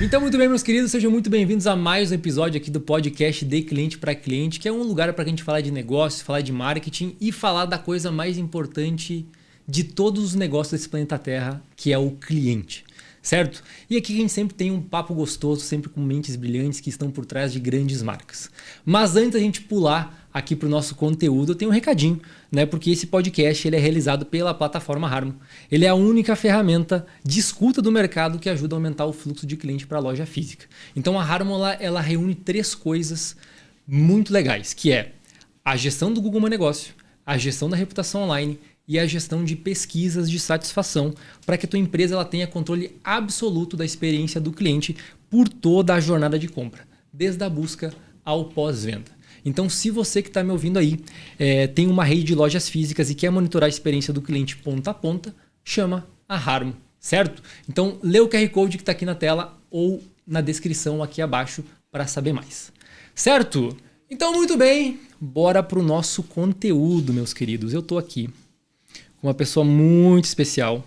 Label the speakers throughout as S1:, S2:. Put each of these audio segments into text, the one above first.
S1: Então, muito bem, meus queridos, sejam muito bem-vindos a mais um episódio aqui do podcast De Cliente para Cliente, que é um lugar para a gente falar de negócios, falar de marketing e falar da coisa mais importante de todos os negócios desse planeta Terra, que é o cliente, certo? E aqui a gente sempre tem um papo gostoso, sempre com mentes brilhantes que estão por trás de grandes marcas. Mas antes da gente pular aqui para o nosso conteúdo, eu tenho um recadinho, né? Porque esse podcast ele é realizado pela plataforma Harmo. Ele é a única ferramenta de escuta do mercado que ajuda a aumentar o fluxo de cliente para a loja física. Então a Harmo ela reúne 3 coisas muito legais, que é a gestão do Google My Negócio, a gestão da reputação online e a gestão de pesquisas de satisfação para que a tua empresa ela tenha controle absoluto da experiência do cliente por toda a jornada de compra, desde a busca ao pós-venda. Então, se você que está me ouvindo aí tem uma rede de lojas físicas e quer monitorar a experiência do cliente ponta a ponta, chama a Harmo, certo? Então, lê o QR Code que está aqui na tela ou na descrição aqui abaixo para saber mais. Certo? Então, muito bem, bora para o nosso conteúdo, meus queridos. Eu estou aqui com uma pessoa muito especial,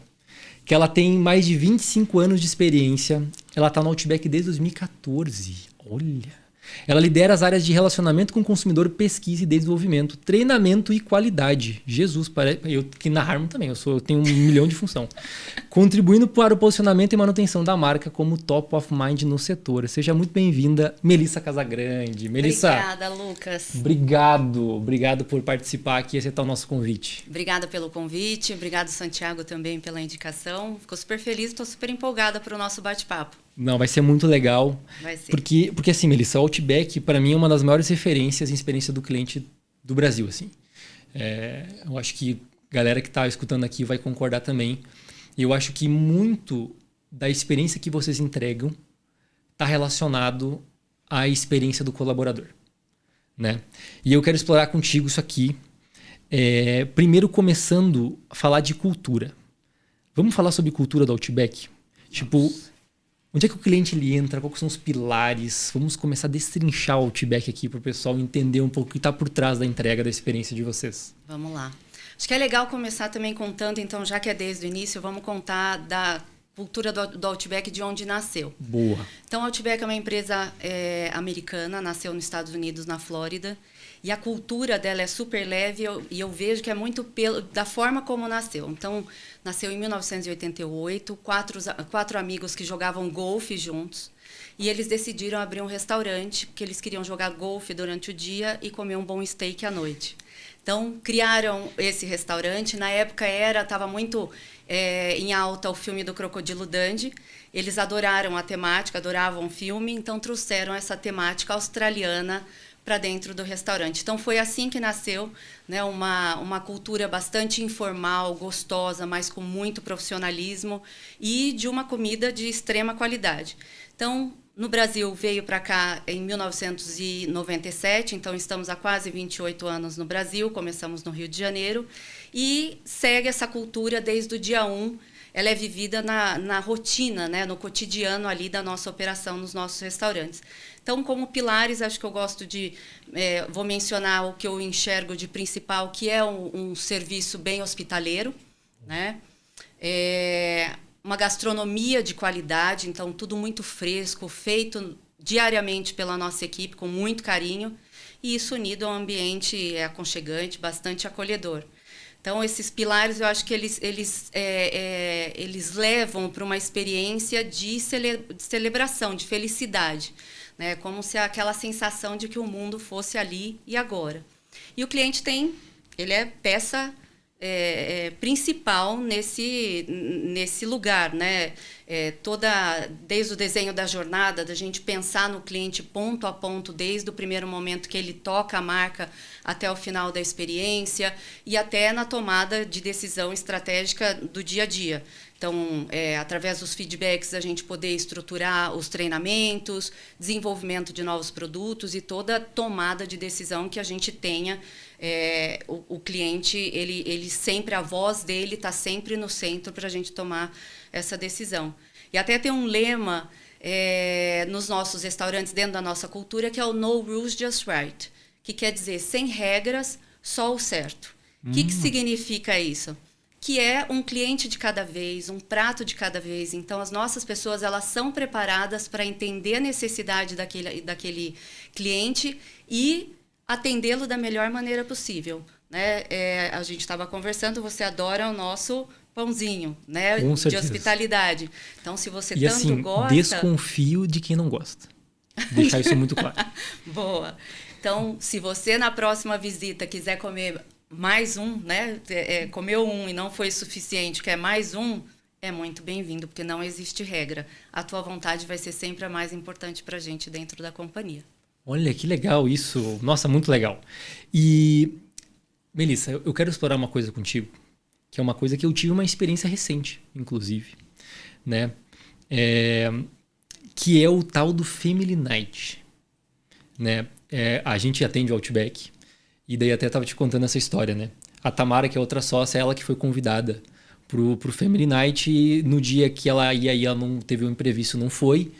S1: que ela tem mais de 25 anos de experiência. Ela está no Outback desde 2014. Olha! Ela lidera as áreas de relacionamento com o consumidor, pesquisa e desenvolvimento, treinamento e qualidade. Jesus, eu que na Harmo também, eu tenho 1 milhão de função. Contribuindo para o posicionamento e manutenção da marca como top of mind no setor. Seja muito bem-vinda, Melissa Casagrande. Melissa,
S2: obrigada, Lucas.
S1: Obrigado por participar aqui e aceitar o nosso convite.
S2: Obrigada pelo convite, obrigado, Santiago, também pela indicação. Fico super feliz, estou super empolgada para o nosso bate-papo.
S1: Não, vai ser muito legal.
S2: Vai ser.
S1: Porque assim, Melissa, o Outback, para mim, é uma das maiores referências em experiência do cliente do Brasil. Assim. Eu acho que a galera que está escutando aqui vai concordar também. Eu acho que muito da experiência que vocês entregam está relacionado à experiência do colaborador. Né? E eu quero explorar contigo isso aqui. Primeiro, começando a falar de cultura. Vamos falar sobre cultura do Outback? Tipo, onde é que o cliente ele entra? Quais são os pilares? Vamos começar a destrinchar o Outback aqui para o pessoal entender um pouco o que está por trás da entrega da experiência de vocês.
S2: Vamos lá. Acho que é legal começar também contando, então, já que é desde o início, vamos contar da cultura do Outback, de onde nasceu.
S1: Boa.
S2: Então, o Outback é uma empresa americana, nasceu nos Estados Unidos, na Flórida. E a cultura dela é super leve e eu vejo que é muito da forma como nasceu. Então, nasceu em 1988, quatro amigos que jogavam golfe juntos. E eles decidiram abrir um restaurante, porque eles queriam jogar golfe durante o dia e comer um bom steak à noite. Então, criaram esse restaurante. Na época estava muito em alta o filme do Crocodilo Dundee. Eles adoraram a temática, adoravam o filme, então trouxeram essa temática australiana para dentro do restaurante. Então, foi assim que nasceu, né, uma cultura bastante informal, gostosa, mas com muito profissionalismo e de uma comida de extrema qualidade. Então, no Brasil, veio para cá em 1997, então estamos há quase 28 anos no Brasil, começamos no Rio de Janeiro, e segue essa cultura desde o dia 1. Ela é vivida na rotina, né, no cotidiano ali da nossa operação nos nossos restaurantes. Então, como pilares, acho que eu gosto de... vou mencionar o que eu enxergo de principal, que é um serviço bem hospitaleiro, né? Uma gastronomia de qualidade, então tudo muito fresco, feito diariamente pela nossa equipe, com muito carinho, e isso unido a um ambiente aconchegante, bastante acolhedor. Então, esses pilares, eu acho que eles levam para uma experiência de celebração, de felicidade, né? Como se aquela sensação de que o mundo fosse ali e agora. E o cliente ele é peça principal nesse lugar, né? Desde o desenho da jornada, da gente pensar no cliente ponto a ponto, desde o primeiro momento que ele toca a marca até o final da experiência e até na tomada de decisão estratégica do dia a dia. Então, através dos feedbacks, a gente poder estruturar os treinamentos, desenvolvimento de novos produtos e toda a tomada de decisão que a gente tenha. O cliente, ele sempre, a voz dele está sempre no centro para a gente tomar essa decisão. E até tem um lema nos nossos restaurantes, dentro da nossa cultura, que é o No Rules, Just Right, que quer dizer, sem regras, só o certo. O que significa isso? que é um cliente de cada vez, um prato de cada vez. Então, as nossas pessoas, elas são preparadas para entender a necessidade daquele cliente e atendê-lo da melhor maneira possível, né? A gente estava conversando, você adora o nosso pãozinho, né?
S1: Com
S2: De
S1: certeza.
S2: hospitalidade. Então, se você
S1: E
S2: tanto
S1: assim,
S2: gosta...
S1: desconfio de quem não gosta. Deixar isso muito claro.
S2: Boa. Então, se você na próxima visita quiser comer mais um, né? Comeu um e não foi suficiente, quer mais um, é muito bem-vindo, porque não existe regra. A tua vontade vai ser sempre a mais importante para a gente dentro da companhia.
S1: Olha, que legal isso. Nossa, muito legal. E, Melissa, eu quero explorar uma coisa contigo, que é uma coisa que eu tive uma experiência recente, inclusive, né? Que é o tal do Family Night, né? A gente atende o Outback, e daí até estava te contando essa história, né? A Tamara, que é outra sócia, ela que foi convidada pro Family Night, e no dia que ela ia ela não teve um imprevisto, não foi.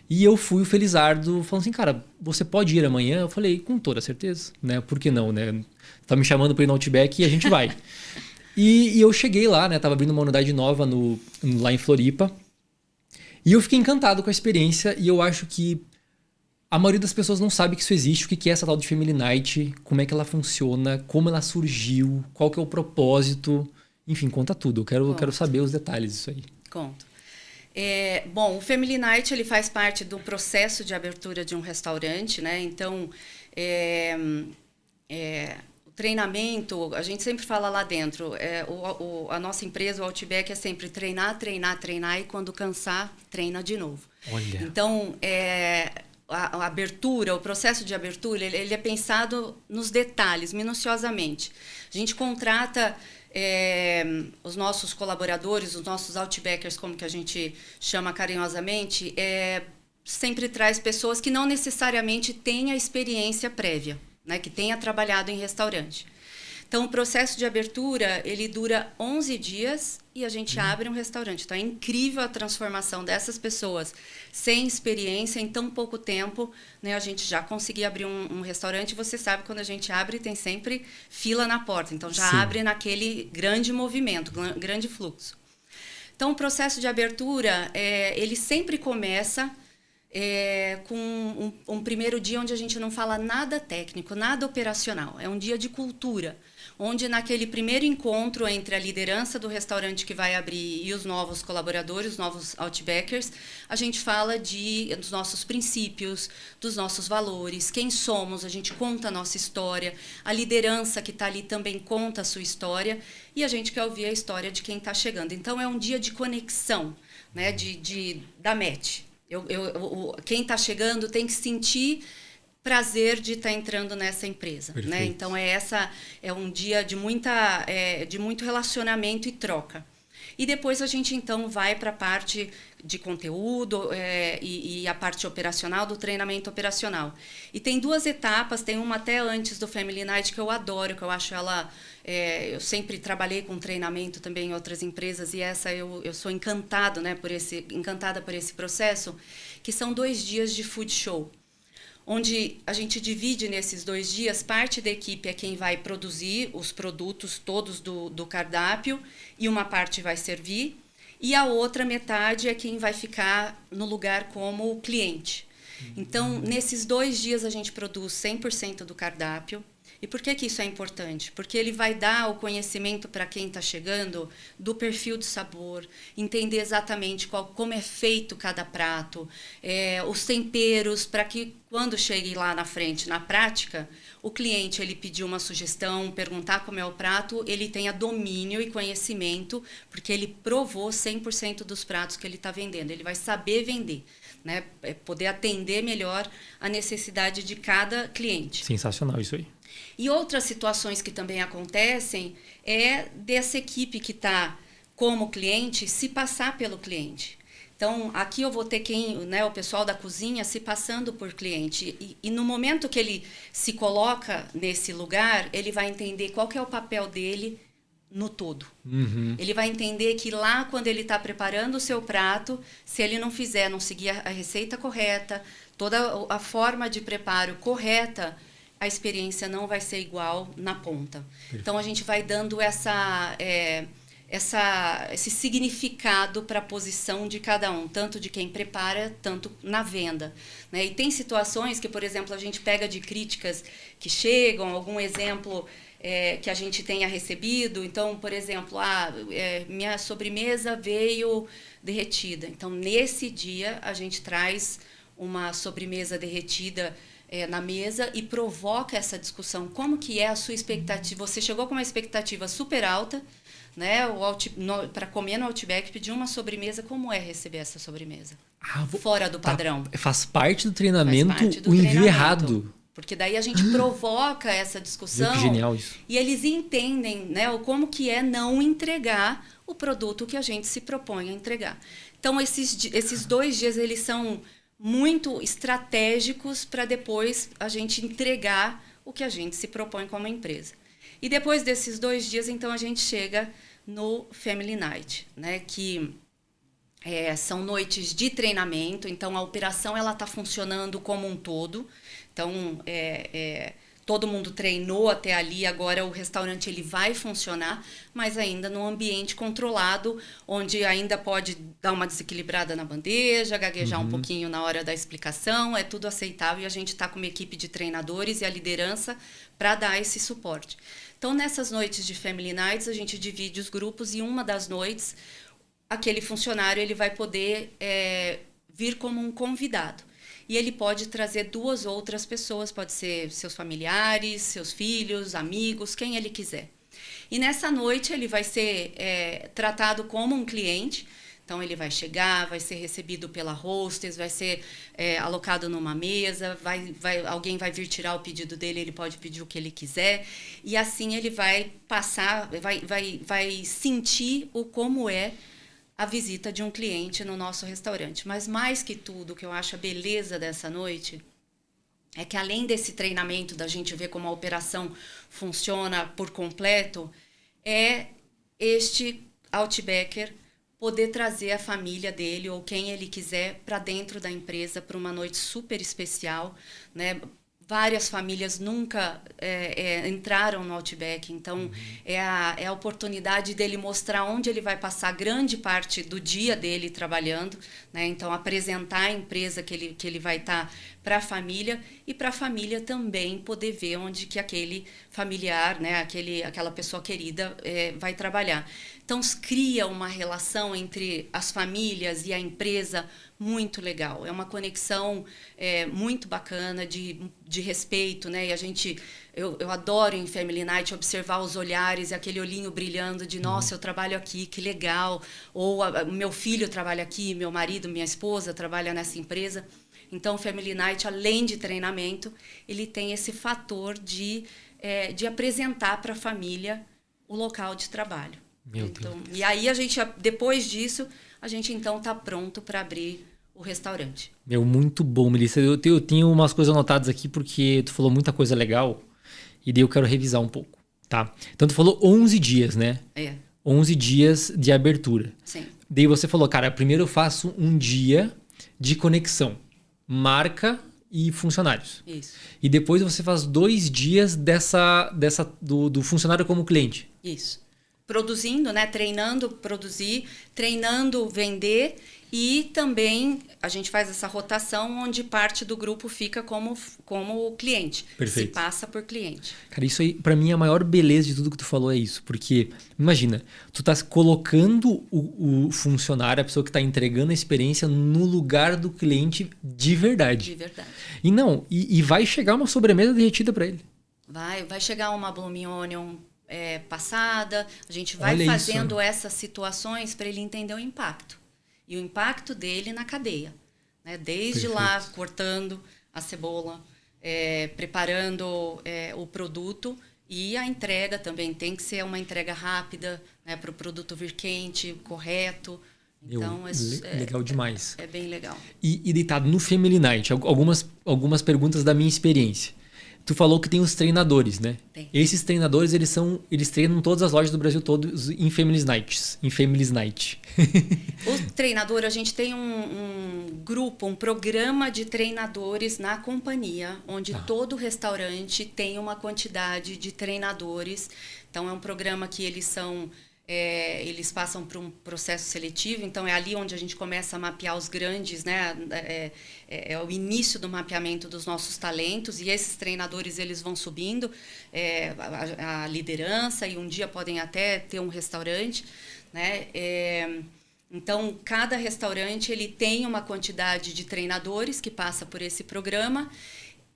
S1: E eu fui o Felizardo falando assim, cara, você pode ir amanhã? Eu falei, com toda certeza, né? Por que não, né? Tá me chamando para ir no Outback e a gente vai. E eu cheguei lá, né? Tava abrindo uma unidade nova lá em Floripa. E eu fiquei encantado com a experiência, e eu acho que a maioria das pessoas não sabe que isso existe, o que é essa tal de Family Night, como é que ela funciona, como ela surgiu, qual que é o propósito. Enfim, conta tudo. Eu quero saber os detalhes disso aí.
S2: Conto. Bom, o Family Night ele faz parte do processo de abertura de um restaurante, né? Então, o treinamento, a gente sempre fala lá dentro, a nossa empresa, o Outback, é sempre treinar, treinar, treinar, e quando cansar, treina de novo.
S1: Olha.
S2: Então, a abertura, o processo de abertura, ele é pensado nos detalhes, minuciosamente. A gente contrata os nossos colaboradores, os nossos Outbackers, como que a gente chama carinhosamente, sempre traz pessoas que não necessariamente têm a experiência prévia, né, que tenha trabalhado em restaurante. Então, o processo de abertura, ele dura 11 dias e a gente abre um restaurante. Então, é incrível a transformação dessas pessoas sem experiência, em tão pouco tempo, né? A gente já conseguiu abrir um restaurante. Você sabe, quando a gente abre, tem sempre fila na porta. Então, já
S1: Sim.
S2: abre naquele grande movimento, grande fluxo. Então, o processo de abertura, ele sempre começa com um primeiro dia onde a gente não fala nada técnico, nada operacional. É um dia de cultura, onde naquele primeiro encontro entre a liderança do restaurante que vai abrir e os novos colaboradores, os novos Outbackers, a gente fala dos nossos princípios, dos nossos valores, quem somos, a gente conta a nossa história, a liderança que está ali também conta a sua história, e a gente quer ouvir a história de quem está chegando. Então, é um dia de conexão, né, da match. Quem está chegando tem que sentir prazer de estar entrando nessa empresa, né? Então é um dia de muito relacionamento e troca. E depois a gente então vai para a parte de conteúdo e a parte operacional, do treinamento operacional. E tem 2 etapas, tem uma até antes do Family Night que eu adoro, que eu acho ela... eu sempre trabalhei com treinamento também em outras empresas, e essa eu sou encantada por esse processo, que são 2 dias de food show, onde a gente divide nesses 2 dias, parte da equipe é quem vai produzir os produtos todos do cardápio, e uma parte vai servir, e a outra metade é quem vai ficar no lugar como cliente. Então, nesses 2 dias a gente produz 100% do cardápio. E por que isso é importante? Porque ele vai dar o conhecimento para quem está chegando do perfil de sabor, entender exatamente como é feito cada prato, os temperos, para que quando chegue lá na frente, na prática, o cliente ele pedir uma sugestão, perguntar como é o prato, ele tenha domínio e conhecimento, porque ele provou 100% dos pratos que ele está vendendo. Ele vai saber vender, né? Poder atender melhor a necessidade de cada cliente.
S1: Sensacional isso aí.
S2: E outras situações que também acontecem é dessa equipe que está como cliente se passar pelo cliente. Então, aqui eu vou ter o pessoal da cozinha se passando por cliente. E no momento que ele se coloca nesse lugar, ele vai entender qual que é o papel dele no todo.
S1: Uhum.
S2: Ele vai entender que lá, quando ele está preparando o seu prato, se ele não seguir a receita correta, toda a forma de preparo correta, a experiência não vai ser igual na ponta. Perfeito. Então, a gente vai dando esse significado para a posição de cada um, tanto de quem prepara, tanto na venda, né? E tem situações que, por exemplo, a gente pega de críticas que chegam, algum exemplo que a gente tenha recebido. Então, por exemplo, minha sobremesa veio derretida. Então, nesse dia, a gente traz uma sobremesa derretida na mesa e provoca essa discussão. Como que é a sua expectativa? Você chegou com uma expectativa super alta, né, para comer no Outback, pedir uma sobremesa. Como é receber essa sobremesa? Fora do padrão.
S1: Faz parte do treinamento o envio errado.
S2: Porque daí a gente provoca essa discussão.
S1: Que genial isso.
S2: E eles entendem, né, como que é não entregar o produto que a gente se propõe a entregar. Então, esses 2 dias, eles são muito estratégicos para depois a gente entregar o que a gente se propõe como empresa. E depois desses 2 dias, então, a gente chega no Family Night, né? Que são noites de treinamento. Então, a operação está funcionando como um todo. Então, todo mundo treinou até ali, agora o restaurante ele vai funcionar, mas ainda num ambiente controlado, onde ainda pode dar uma desequilibrada na bandeja, gaguejar um pouquinho na hora da explicação, é tudo aceitável, e a gente está com uma equipe de treinadores e a liderança para dar esse suporte. Então, nessas noites de Family Nights, a gente divide os grupos, e uma das noites, aquele funcionário ele vai poder vir como um convidado. E ele pode trazer 2 outras pessoas, pode ser seus familiares, seus filhos, amigos, quem ele quiser. E nessa noite ele vai ser tratado como um cliente. Então, ele vai chegar, vai ser recebido pela hostess, vai ser alocado numa mesa, alguém vai vir tirar o pedido dele, ele pode pedir o que ele quiser. E assim ele vai passar, vai sentir como é a visita de um cliente no nosso restaurante. Mas mais que tudo, o que eu acho a beleza dessa noite é que, além desse treinamento, da gente ver como a operação funciona por completo, este Outbacker poder trazer a família dele ou quem ele quiser para dentro da empresa para uma noite super especial, né? Várias famílias nunca entraram no Outback, então é a oportunidade dele mostrar onde ele vai passar grande parte do dia dele trabalhando, né? Então, apresentar a empresa que ele vai estar para a família, e para a família também poder ver onde que aquele familiar, né, aquela pessoa querida vai trabalhar. Então, cria uma relação entre as famílias e a empresa muito legal. É uma conexão muito bacana, de respeito, né? E eu adoro em Family Night observar os olhares e aquele olhinho brilhando de nossa, eu trabalho aqui, que legal. Ou meu filho trabalha aqui, meu marido, minha esposa trabalha nessa empresa. Então, o Family Night, além de treinamento, ele tem esse fator de apresentar para a família o local de trabalho. E aí, depois disso, a gente então está pronto para abrir o restaurante.
S1: Muito bom, Melissa. Eu tenho umas coisas anotadas aqui porque tu falou muita coisa legal e daí eu quero revisar um pouco, tá? Então, tu falou 11 dias, né? 11 dias de abertura.
S2: Sim.
S1: Daí você falou, cara, primeiro eu faço um dia de conexão, marca e funcionários.
S2: Isso.
S1: E depois você faz 2 dias do funcionário como cliente.
S2: Isso. Produzindo, né? Treinando produzir, treinando vender, e também a gente faz essa rotação onde parte do grupo fica como cliente.
S1: Perfeito.
S2: Se passa por cliente.
S1: Cara, isso aí, pra mim, a maior beleza de tudo que tu falou é isso. Porque, imagina, tu tá colocando o funcionário, a pessoa que tá entregando a experiência, no lugar do cliente de verdade.
S2: De verdade.
S1: E vai chegar uma sobremesa derretida pra ele.
S2: Vai chegar uma Blooming Onion passada, a gente vai
S1: Olha
S2: fazendo
S1: isso.
S2: essas situações para ele entender o impacto. E o impacto dele na cadeia, né? Desde
S1: Perfeito.
S2: lá, cortando a cebola, preparando o produto, e a entrega também tem que ser uma entrega rápida, né? Para o produto vir quente, correto. Então,
S1: legal demais.
S2: É bem legal.
S1: E deitado no Family Night, algumas perguntas da minha experiência. Tu falou que tem os treinadores, né?
S2: Tem.
S1: Esses treinadores, eles treinam todas as lojas do Brasil todos em Family Night.
S2: O treinador, a gente tem um grupo, um programa de treinadores na companhia, onde todo restaurante tem uma quantidade de treinadores. Então, é um programa que eles são eles passam por um processo seletivo, então é ali onde a gente começa a mapear os grandes, né? É o início do mapeamento dos nossos talentos, e esses treinadores eles vão subindo a liderança, e um dia podem até ter um restaurante, né? Então, cada restaurante ele tem uma quantidade de treinadores que passa por esse programa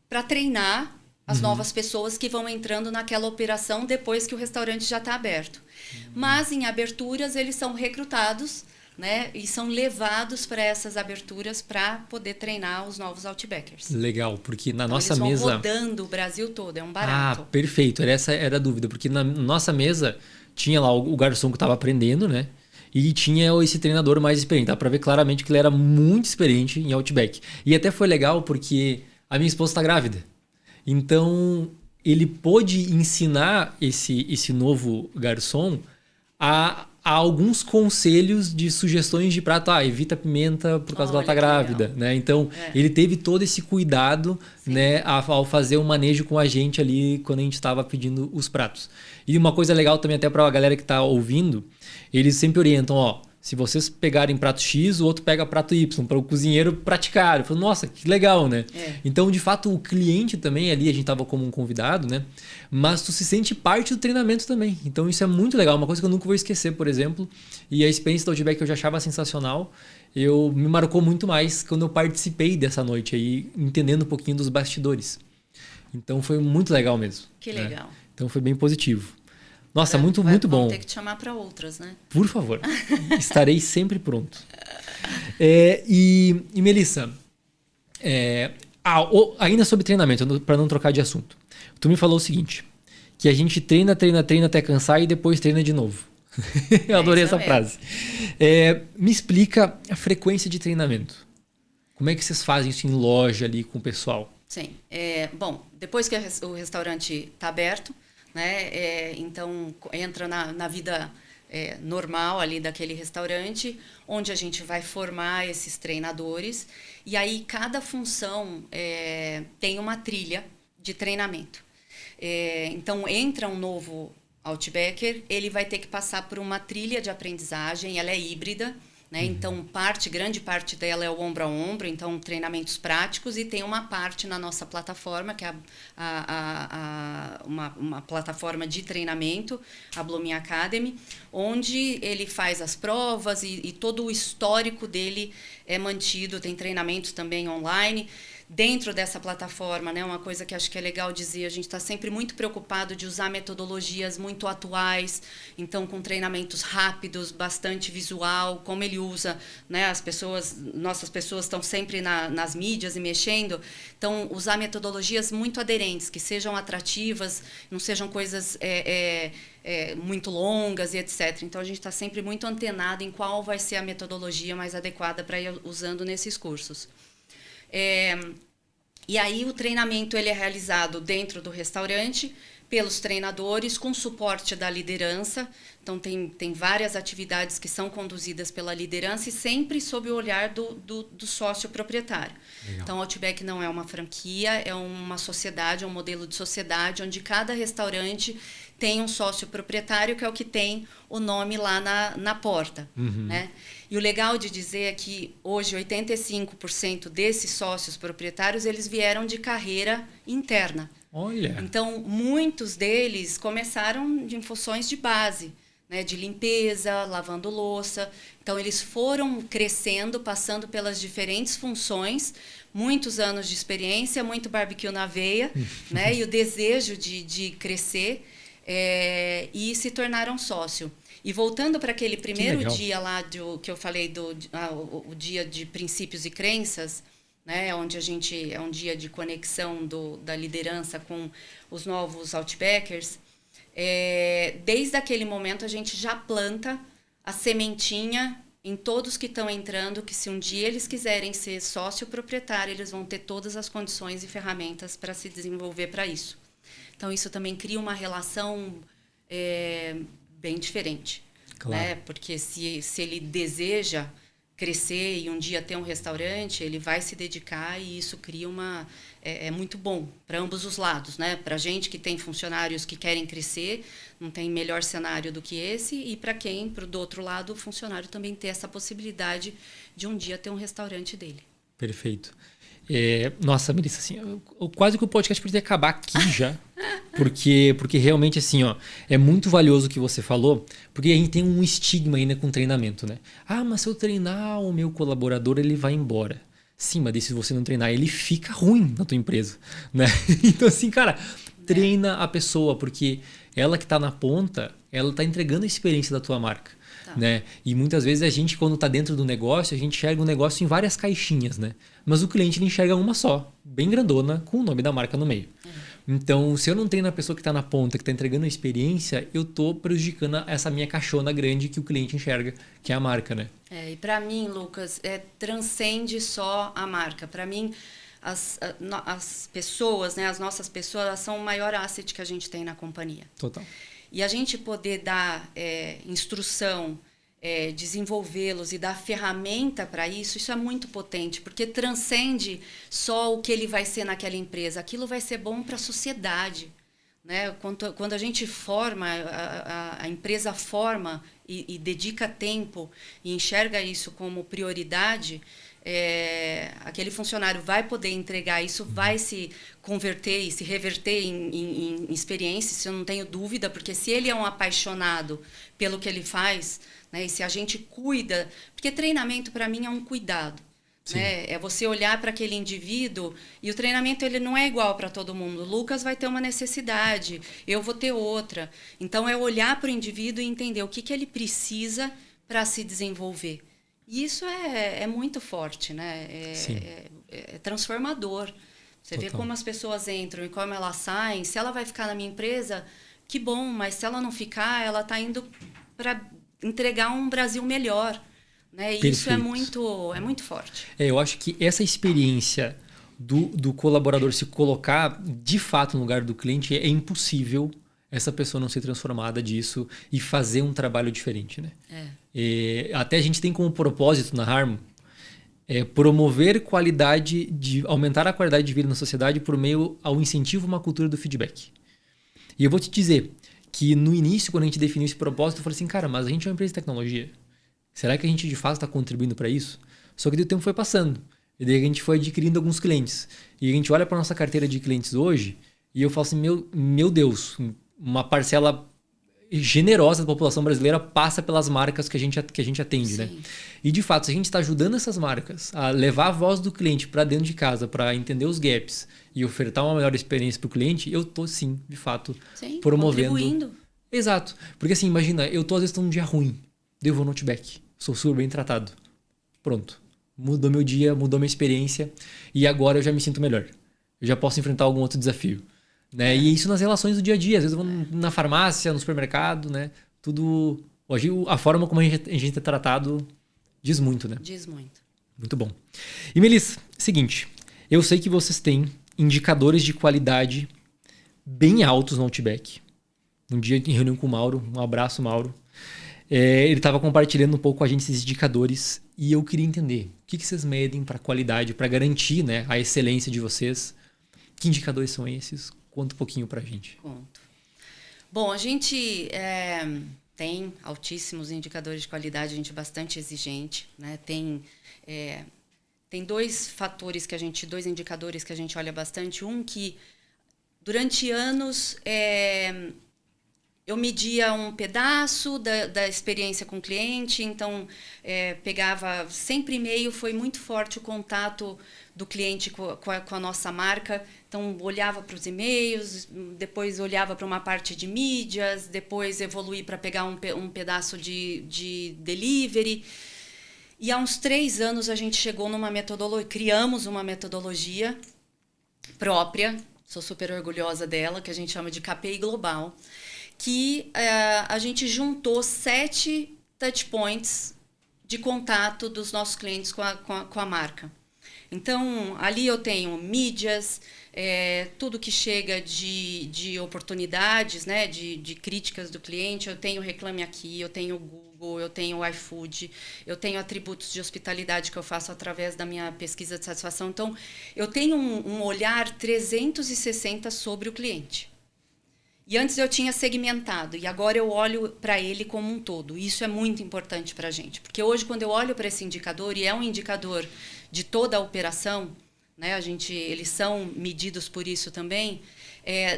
S2: para treinar as novas pessoas que vão entrando naquela operação depois que o restaurante já está aberto. Mas em aberturas eles são recrutados, né, e são levados para essas aberturas para poder treinar os novos Outbackers.
S1: Legal, porque na
S2: Então,
S1: nossa
S2: eles vão
S1: mesa...
S2: rodando o Brasil todo, é um barato.
S1: Perfeito, essa era a dúvida, porque na nossa mesa tinha lá o garçom que estava aprendendo, né? E tinha esse treinador mais experiente. Dá para ver claramente que ele era muito experiente em Outback. E até foi legal porque a minha esposa está grávida. Então, ele pôde ensinar esse novo garçom a alguns conselhos de sugestões de prato. Evita pimenta por causa que ela está grávida, né? Então, ele teve todo esse cuidado, né, ao fazer o manejo com a gente ali quando a gente estava pedindo os pratos. E uma coisa legal também até para a galera que está ouvindo, eles sempre orientam, se vocês pegarem prato X, o outro pega prato Y, para o cozinheiro praticar. Eu falo, nossa, que legal, né? Então, de fato, o cliente também ali, a gente estava como um convidado, né? Mas tu se sente parte do treinamento também. Então, isso é muito legal. Uma coisa que eu nunca vou esquecer, por exemplo. E a experiência do Outback eu já achava sensacional. Me marcou muito mais quando eu participei dessa noite aí, entendendo um pouquinho dos bastidores. Então, foi muito legal mesmo.
S2: Que legal.
S1: Então, foi bem positivo. Nossa, muito bom.
S2: Vamos ter que te chamar para outras, né?
S1: Por favor. Estarei sempre pronto. E Melissa, ainda sobre treinamento, para não trocar de assunto. Tu me falou o seguinte, que a gente treina até cansar e depois treina de novo. Eu adorei essa frase. Me explica a frequência de treinamento. Como é que vocês fazem isso em loja ali com o pessoal?
S2: Sim. Bom, depois que o restaurante está aberto, né? Então, entra na vida normal ali daquele restaurante, onde a gente vai formar esses treinadores. E aí, cada função tem uma trilha de treinamento. Então, entra um novo Outbacker, ele vai ter que passar por uma trilha de aprendizagem, ela é híbrida, né? Então, grande parte dela é o ombro a ombro, então treinamentos práticos, e tem uma parte na nossa plataforma, que é uma plataforma de treinamento, a Blooming Academy, onde ele faz as provas e todo o histórico dele é mantido, tem treinamentos também online. Dentro dessa plataforma, né, uma coisa que acho que é legal dizer, a gente está sempre muito preocupado de usar metodologias muito atuais, então com treinamentos rápidos, bastante visual, como ele usa, né, nossas pessoas estão sempre nas mídias e mexendo, então usar metodologias muito aderentes, que sejam atrativas, não sejam coisas muito longas e etc. Então a gente está sempre muito antenado em qual vai ser a metodologia mais adequada para ir usando nesses cursos. E aí o treinamento ele é realizado dentro do restaurante pelos treinadores com suporte da liderança. Então tem várias atividades que são conduzidas pela liderança e sempre sob o olhar do sócio proprietário. Legal. Então o Outback não é uma franquia, é uma sociedade, é um modelo de sociedade onde cada restaurante tem um sócio proprietário, que é o que tem o nome lá na porta. Né? E o legal de dizer é que hoje 85% desses sócios proprietários eles vieram de carreira interna.
S1: Olha.
S2: Então, muitos deles começaram em funções de base, né, de limpeza, lavando louça. Então, eles foram crescendo, passando pelas diferentes funções, muitos anos de experiência, muito barbecue na veia, né, e o desejo de crescer, e se tornaram sócio. E voltando para aquele primeiro dia lá que eu falei, o dia de princípios e crenças, né, onde é um dia de conexão da liderança com os novos Outbackers, desde aquele momento a gente já planta a sementinha em todos que estão entrando, que se um dia eles quiserem ser sócio proprietário, eles vão ter todas as condições e ferramentas para se desenvolver para isso. Então, isso também cria uma relação bem diferente.
S1: Claro.
S2: Né? Porque se ele deseja crescer e um dia ter um restaurante, ele vai se dedicar e isso cria é muito bom para ambos os lados, né? Para a gente que tem funcionários que querem crescer, não tem melhor cenário do que esse, e para do outro lado, o funcionário também ter essa possibilidade de um dia ter um restaurante dele.
S1: Perfeito. Nossa, Melissa, assim, quase que o podcast poderia acabar aqui já, porque realmente, assim, ó, é muito valioso o que você falou, porque a gente tem um estigma ainda com treinamento, né? Ah, mas se eu treinar o meu colaborador, ele vai embora. Sim, mas se você não treinar, ele fica ruim na tua empresa, né? Então, assim, cara, treina a pessoa, porque ela que tá na ponta, ela tá entregando a experiência da tua marca. Né? E muitas vezes a gente, quando está dentro do negócio, a gente enxerga o negócio em várias caixinhas, né? Mas o cliente ele enxerga uma só, bem grandona, com o nome da marca no meio. Então, se eu não treino a pessoa que está na ponta, que está entregando a experiência, eu estou prejudicando essa minha caixona grande que o cliente enxerga, que é a marca, né?
S2: E para mim, Lucas, transcende só a marca. Para mim, as pessoas, né, as nossas pessoas, elas são o maior asset que a gente tem na companhia.
S1: Total.
S2: E a gente poder dar instrução, desenvolvê-los e dar ferramenta para isso é muito potente, porque transcende só o que ele vai ser naquela empresa. Aquilo vai ser bom para a sociedade. Né? Quando a gente forma, a empresa forma e dedica tempo e enxerga isso como prioridade, aquele funcionário vai poder entregar, isso vai se converter e se reverter em experiência, isso eu não tenho dúvida, porque se ele é um apaixonado pelo que ele faz, né, e se a gente cuida, porque treinamento para mim é um cuidado. Né? É você olhar para aquele indivíduo e o treinamento ele não é igual para todo mundo. O Lucas vai ter uma necessidade, eu vou ter outra. Então, é olhar para o indivíduo e entender o que ele precisa para se desenvolver. E isso é muito forte, né? É transformador. Você vê como as pessoas entram e como elas saem. Se ela vai ficar na minha empresa, que bom, mas se ela não ficar, ela está indo para entregar um Brasil melhor. Né? E isso é muito forte.
S1: Eu acho que essa experiência do colaborador se colocar de fato no lugar do cliente é impossível essa pessoa não ser transformada disso e fazer um trabalho diferente. Né? Até a gente tem como propósito na Harmo promover qualidade, aumentar a qualidade de vida na sociedade por meio ao incentivo a uma cultura do feedback. E eu vou te dizer que no início, quando a gente definiu esse propósito, eu falei assim, cara, mas a gente é uma empresa de tecnologia. Será que a gente de fato está contribuindo para isso? Só que o tempo foi passando. E daí a gente foi adquirindo alguns clientes. E a gente olha para a nossa carteira de clientes hoje e eu falo assim, meu Deus, uma parcela generosa da população brasileira passa pelas marcas que a gente atende. Né? E de fato, se a gente está ajudando essas marcas a levar a voz do cliente para dentro de casa, para entender os gaps e ofertar uma melhor experiência para o cliente, eu estou sim, de fato, promovendo.
S2: Contribuindo.
S1: Exato. Porque assim, imagina, eu estou às vezes num dia ruim. Eu vou no Outback, sou super bem tratado. Pronto. Mudou meu dia, mudou minha experiência e agora eu já me sinto melhor. Eu já posso enfrentar algum outro desafio. Né? E isso nas relações do dia a dia. Às vezes eu vou na farmácia, no supermercado, né? Tudo... Hoje a forma como a gente é tratado diz muito, né?
S2: Diz muito.
S1: Muito bom. E Melissa, seguinte. Eu sei que vocês têm indicadores de qualidade bem altos no Outback. Um dia em reunião com o Mauro, um abraço, Mauro. Ele estava compartilhando um pouco com a gente esses indicadores e eu queria entender o que vocês medem para qualidade, para garantir, né, a excelência de vocês. Que indicadores são esses? Conta um pouquinho para a gente.
S2: Conto. Bom, a gente tem altíssimos indicadores de qualidade, a gente é bastante exigente. Né? Tem dois indicadores que a gente olha bastante. Um que, durante anos... eu media um pedaço da experiência com o cliente, então pegava sempre e-mail, foi muito forte o contato do cliente com a nossa marca, então olhava para os e-mails, depois olhava para uma parte de mídias, depois evoluí para pegar um pedaço de delivery. E há uns 3 anos a gente chegou criamos uma metodologia própria, sou super orgulhosa dela, que a gente chama de KPI Global, que a gente juntou 7 touchpoints de contato dos nossos clientes com a marca. Então, ali eu tenho mídias, tudo que chega de oportunidades, né, de críticas do cliente. Eu tenho Reclame Aqui, eu tenho Google, eu tenho o iFood, eu tenho atributos de hospitalidade que eu faço através da minha pesquisa de satisfação. Então, eu tenho um olhar 360 sobre o cliente. E antes eu tinha segmentado, e agora eu olho para ele como um todo. Isso é muito importante para a gente, porque hoje, quando eu olho para esse indicador, e é um indicador de toda a operação, né, eles são medidos por isso também,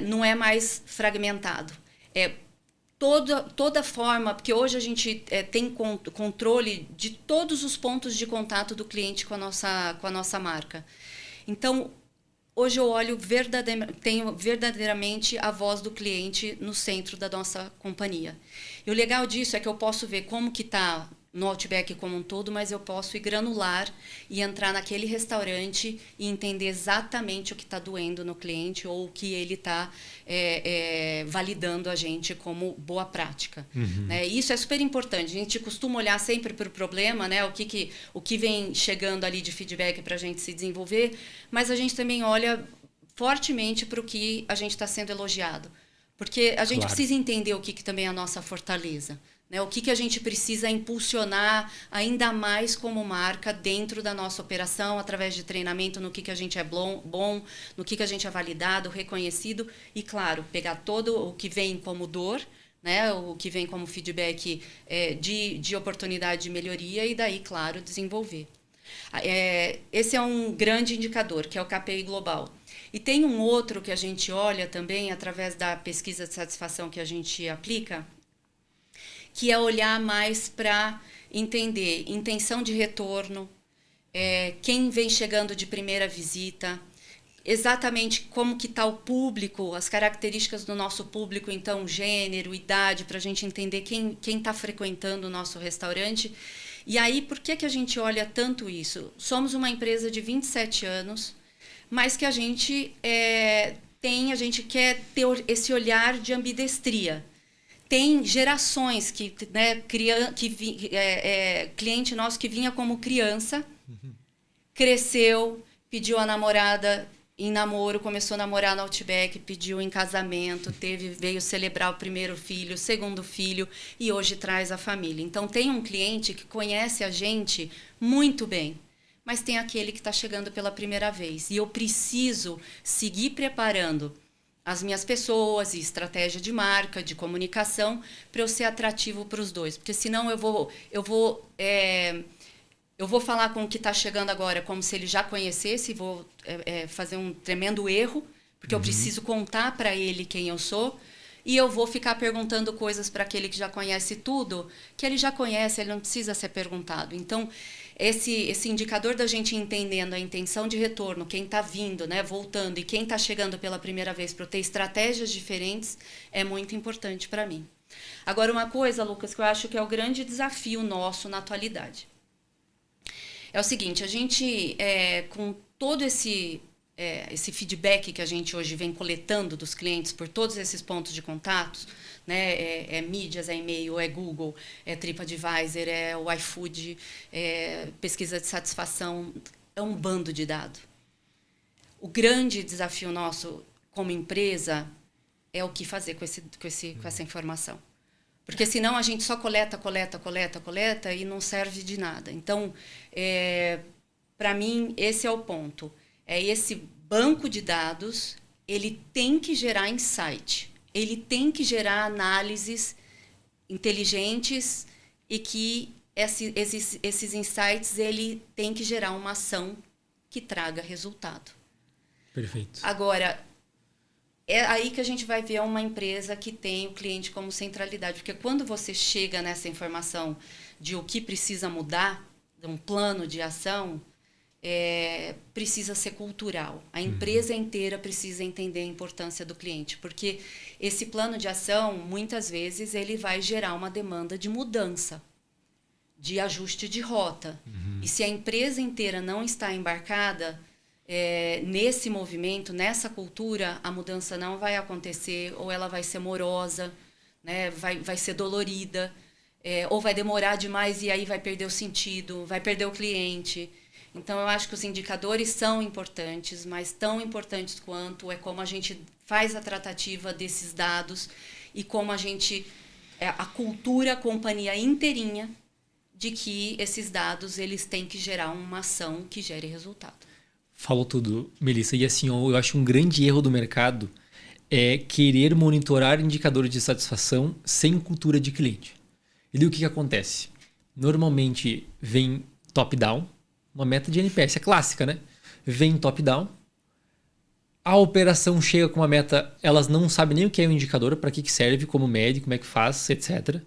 S2: não é mais fragmentado. Toda forma, porque hoje a gente tem controle de todos os pontos de contato do cliente com a nossa marca. Então, hoje eu olho tenho verdadeiramente a voz do cliente no centro da nossa companhia. E o legal disso é que eu posso ver como que está no Outback como um todo, mas eu posso ir granular e entrar naquele restaurante e entender exatamente o que está doendo no cliente ou o que ele está validando a gente como boa prática.
S1: Uhum.
S2: Né? Isso é super importante. A gente costuma olhar sempre para o problema, né? O que vem chegando ali de feedback para a gente se desenvolver, mas a gente também olha fortemente para o que a gente está sendo elogiado. Porque a gente precisa entender o que também é a nossa fortaleza. Né, o que a gente precisa impulsionar ainda mais como marca dentro da nossa operação, através de treinamento no que a gente é bom, no que a gente é validado, reconhecido e, claro, pegar todo o que vem como dor, né, o que vem como feedback de oportunidade de melhoria e daí, claro, desenvolver. Esse é um grande indicador, que é o KPI global. E tem um outro que a gente olha também através da pesquisa de satisfação que a gente aplica, que é olhar mais para entender intenção de retorno, quem vem chegando de primeira visita, exatamente como que está o público, as características do nosso público, então gênero, idade, para a gente entender quem está frequentando o nosso restaurante. E aí, por que a gente olha tanto isso? Somos uma empresa de 27 anos, mas que a gente quer ter esse olhar de ambidestria. Tem gerações cliente nosso que vinha como criança, cresceu, pediu a namorada em namoro, começou a namorar no Outback, pediu em casamento, veio celebrar o primeiro filho, o segundo filho e hoje traz a família. Então tem um cliente que conhece a gente muito bem, mas tem aquele que está chegando pela primeira vez. E eu preciso seguir preparando as minhas pessoas e estratégia de marca, de comunicação, para eu ser atrativo para os dois. Porque senão eu vou falar com o que está chegando agora como se ele já conhecesse, vou fazer um tremendo erro, porque eu preciso contar para ele quem eu sou, e eu vou ficar perguntando coisas para aquele que já conhece tudo, que ele já conhece, ele não precisa ser perguntado. Então, esse indicador da gente entendendo a intenção de retorno, quem está vindo, né, voltando, e quem está chegando pela primeira vez para ter estratégias diferentes, é muito importante para mim. Agora, uma coisa, Lucas, que eu acho que é o grande desafio nosso na atualidade. É o seguinte, a gente, com todo esse feedback que a gente hoje vem coletando dos clientes por todos esses pontos de contatos, né, mídias, e-mail, Google, TripAdvisor, o iFood, pesquisa de satisfação, é um bando de dados. O grande desafio nosso como empresa é o que fazer com essa informação. Porque senão a gente só coleta e não serve de nada. Então, para mim, esse é o ponto. Esse banco de dados, ele tem que gerar insight. Ele tem que gerar análises inteligentes e que esses insights, ele tem que gerar uma ação que traga resultado.
S1: Perfeito.
S2: Agora, é aí que a gente vai ver uma empresa que tem o cliente como centralidade. Porque quando você chega nessa informação de o que precisa mudar, de um plano de ação, precisa ser cultural. A empresa inteira precisa entender a importância do cliente. Porque esse plano de ação, muitas vezes, ele vai gerar uma demanda de mudança, de ajuste de rota. E se a empresa inteira não está embarcada nesse movimento, nessa cultura, a mudança não vai acontecer, ou ela vai ser morosa, né? vai ser dolorida, ou vai demorar demais e aí vai perder o sentido, vai perder o cliente. Então, eu acho que os indicadores são importantes, mas tão importantes quanto é como a gente faz a tratativa desses dados e como a gente, a cultura, a companhia inteirinha, de que esses dados eles têm que gerar uma ação que gere resultado.
S1: Falou tudo, Melissa. E assim, eu acho um grande erro do mercado é querer monitorar indicadores de satisfação sem cultura de cliente. E daí o que acontece? Normalmente vem top-down, uma meta de NPS, é clássica, né? Vem top-down, a operação chega com uma meta, elas não sabem nem o que é o indicador, para que serve, como mede, como é que faz, etc.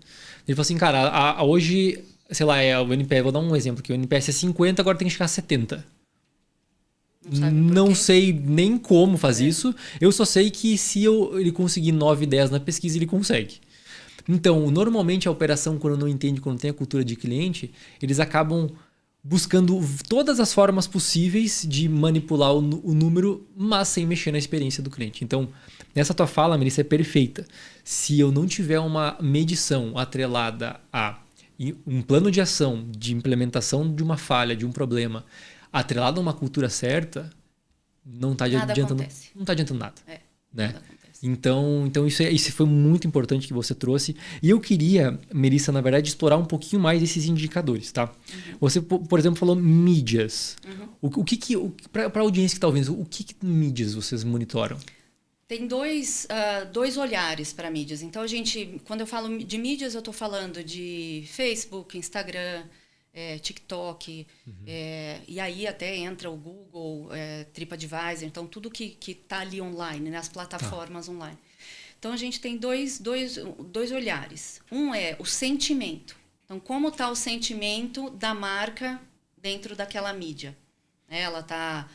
S1: Ele fala assim, cara, hoje, sei lá, o NPS, vou dar um exemplo aqui, o NPS é 50, agora tem que chegar a 70. Não sei nem como faz isso, eu só sei que se ele conseguir 9, 10 na pesquisa, ele consegue. Então, normalmente a operação, quando não entende, quando tem a cultura de cliente, eles acabam buscando todas as formas possíveis de manipular o número, mas sem mexer na experiência do cliente. Então, nessa tua fala, Melissa, é perfeita. Se eu não tiver uma medição atrelada a um plano de ação, de implementação de uma falha, de um problema, atrelado a uma cultura certa, não está adiantando nada. Né? Então isso foi muito importante que você trouxe. E eu queria, Melissa, na verdade, explorar um pouquinho mais esses indicadores, tá? Uhum. Você, por exemplo, falou mídias. Uhum. Para a audiência que está ouvindo, o que mídias vocês monitoram?
S2: Tem dois olhares para mídias. Então, quando eu falo de mídias, eu estou falando de Facebook, Instagram, TikTok, uhum. E aí até entra o Google, TripAdvisor, então tudo que está ali online, né, as plataformas online. Então a gente tem dois olhares. Um é o sentimento. Então, como está o sentimento da marca dentro daquela mídia? Ela está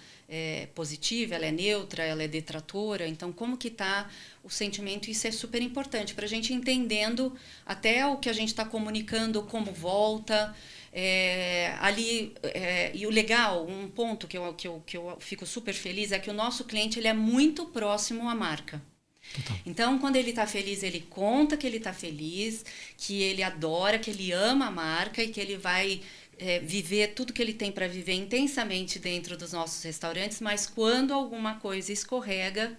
S2: positiva, ela é neutra, ela é detratora. Então, como que está o sentimento? Isso é super importante para a gente entendendo até o que a gente está comunicando, como volta. E o legal, um ponto que eu fico super feliz é que o nosso cliente ele é muito próximo à marca. Total. Então, quando ele está feliz, ele conta que ele está feliz, que ele adora, que ele ama a marca e que ele vai viver tudo que ele tem para viver intensamente dentro dos nossos restaurantes, mas quando alguma coisa escorrega,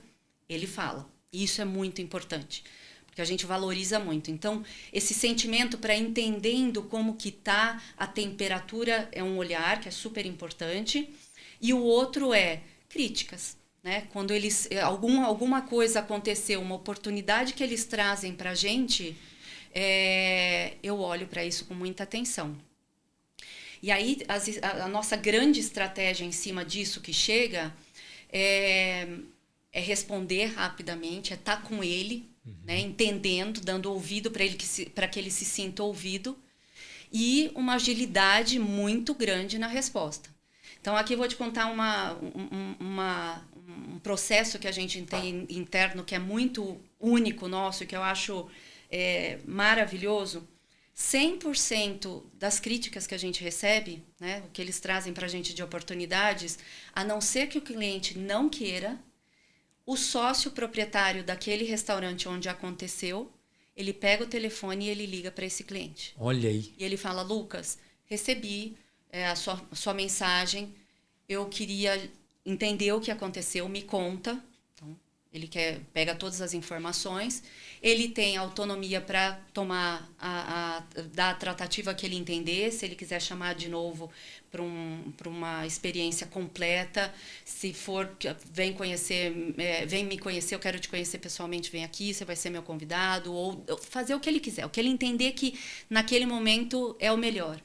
S2: ele fala. E isso é muito importante. Que a gente valoriza muito. Então, esse sentimento para entendendo como que está a temperatura é um olhar que é super importante. E o outro é críticas. Né? Quando alguma coisa aconteceu, uma oportunidade que eles trazem para a gente, eu olho para isso com muita atenção. E aí, a nossa grande estratégia em cima disso que chega é responder rapidamente, é estar com ele, né, entendendo, dando ouvido para que ele se sinta ouvido e uma agilidade muito grande na resposta. Então, aqui eu vou te contar um processo que a gente tem interno que é muito único nosso, que eu acho maravilhoso. 100% das críticas que a gente recebe, né, o que eles trazem para a gente de oportunidades, a não ser que o cliente não queira, o sócio proprietário daquele restaurante onde aconteceu, ele pega o telefone e ele liga para esse cliente.
S1: Olha aí.
S2: E ele fala, Lucas, recebi a sua mensagem, eu queria entender o que aconteceu, me conta. Então, ele pega todas as informações, ele tem autonomia para tomar da tratativa que ele entender, se ele quiser chamar de novo para uma experiência completa, se for, vem me conhecer, eu quero te conhecer pessoalmente, vem aqui, você vai ser meu convidado, ou fazer o que ele quiser, o que ele entender que naquele momento é o melhor.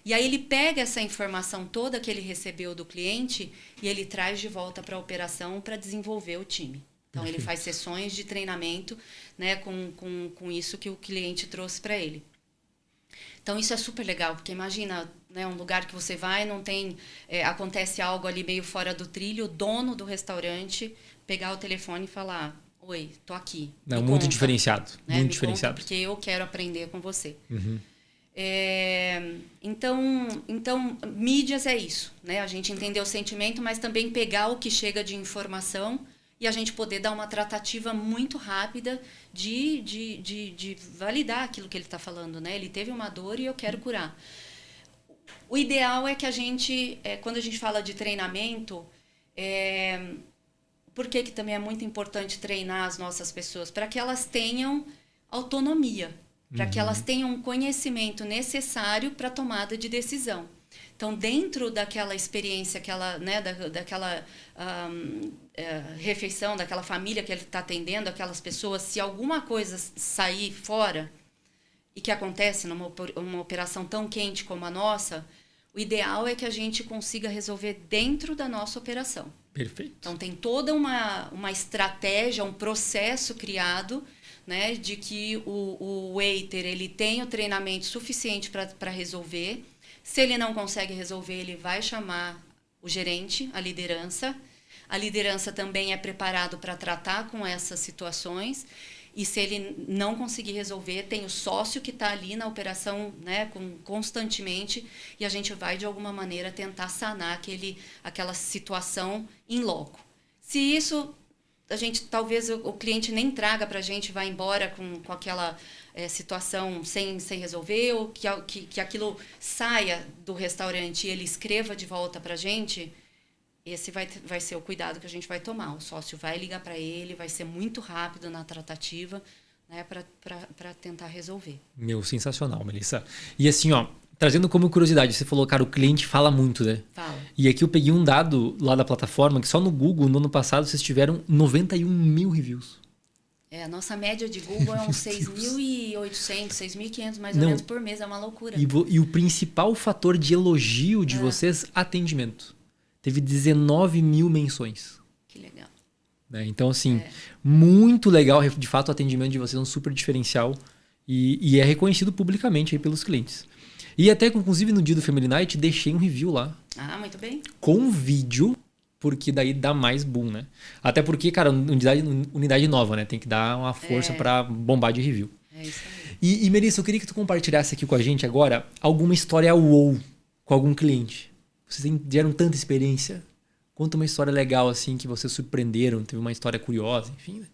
S2: E aí ele pega essa informação toda que ele recebeu do cliente e ele traz de volta para a operação para desenvolver o time. Então, ele faz sessões de treinamento, né, com isso que o cliente trouxe para ele. Então, isso é super legal, porque imagina, né, um lugar que você vai, não tem, acontece algo ali meio fora do trilho, o dono do restaurante pegar o telefone e falar, oi, tô aqui.
S1: Não, muito diferenciado, né, muito diferenciado.
S2: Porque eu quero aprender com você.
S1: Uhum.
S2: Então, mídias é isso, né? A gente entender o sentimento, mas também pegar o que chega de informação e a gente poder dar uma tratativa muito rápida de validar aquilo que ele está falando, né? Ele teve uma dor e eu quero curar. O ideal é que a gente, quando a gente fala de treinamento, por que também é muito importante treinar as nossas pessoas? Para que elas tenham autonomia, para que elas tenham um conhecimento necessário para a tomada de decisão. Então, dentro daquela experiência, daquela refeição, daquela família que ele está atendendo, aquelas pessoas, se alguma coisa sair fora, e que acontece numa operação tão quente como a nossa, o ideal é que a gente consiga resolver dentro da nossa operação.
S1: Perfeito.
S2: Então, tem toda uma estratégia, um processo criado, né, de que o waiter ele tem o treinamento suficiente para resolver. Se ele não consegue resolver, ele vai chamar o gerente, a liderança. A liderança também é preparado para tratar com essas situações. E se ele não conseguir resolver, tem o sócio que está ali na operação, né, constantemente, e a gente vai, de alguma maneira, tentar sanar aquela situação in loco. Se isso, talvez o cliente nem traga para a gente, vai embora com aquela situação sem resolver, ou que aquilo saia do restaurante e ele escreva de volta para a gente, esse vai ser o cuidado que a gente vai tomar. O sócio vai ligar para ele, vai ser muito rápido na tratativa, né, para tentar resolver.
S1: Sensacional, Melissa. E assim, trazendo como curiosidade, você falou, cara, o cliente fala muito, né?
S2: Fala.
S1: E aqui eu peguei um dado lá da plataforma, que só no Google, no ano passado, vocês tiveram 91 mil reviews.
S2: A nossa média de Google é uns 6.800, 6.500 mais ou menos por mês, é uma loucura.
S1: E o principal fator de elogio de vocês, atendimento. Teve 19 mil menções.
S2: Que legal.
S1: Então, assim, muito legal. De fato, o atendimento de vocês é um super diferencial e é reconhecido publicamente aí pelos clientes. E até, inclusive, no dia do Family Night, deixei um review lá.
S2: Ah, muito bem.
S1: Com vídeo, porque daí dá mais boom, né? Até porque, cara, unidade nova, né? Tem que dar uma força para bombar de review.
S2: É isso aí.
S1: E, Melissa, eu queria que tu compartilhasse aqui com a gente agora alguma história wow com algum cliente. Vocês tiveram tanta experiência. Conta uma história legal, assim, que vocês surpreenderam. Teve uma história curiosa, enfim. Né?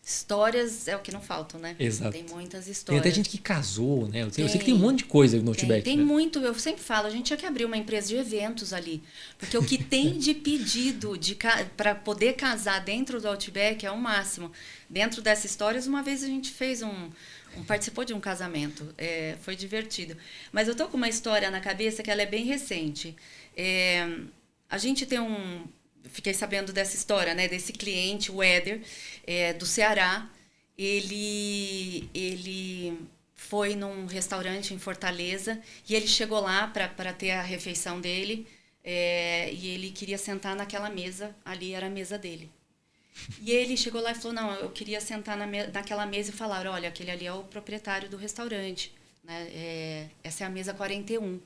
S2: Histórias é o que não faltam, né?
S1: Exato.
S2: Tem muitas histórias.
S1: Tem até gente que casou, né? Eu sei que tem um monte de coisa no Outback.
S2: Tem
S1: né?
S2: muito. Eu sempre falo, a gente tinha que abrir uma empresa de eventos ali. Porque o que tem de pedido para poder casar dentro do Outback é o máximo. Dentro dessas histórias, uma vez a gente fez participou de um casamento, foi divertido. Mas eu tô com uma história na cabeça que ela é bem recente. A gente tem fiquei sabendo dessa história, né, desse cliente, o Éder, do Ceará. Ele foi num restaurante em Fortaleza e ele chegou lá para ter a refeição dele e ele queria sentar naquela mesa, ali era a mesa dele. E ele chegou lá e falou, não, eu queria sentar naquela mesa e falar, olha, aquele ali é o proprietário do restaurante, né? Essa é a mesa 41. O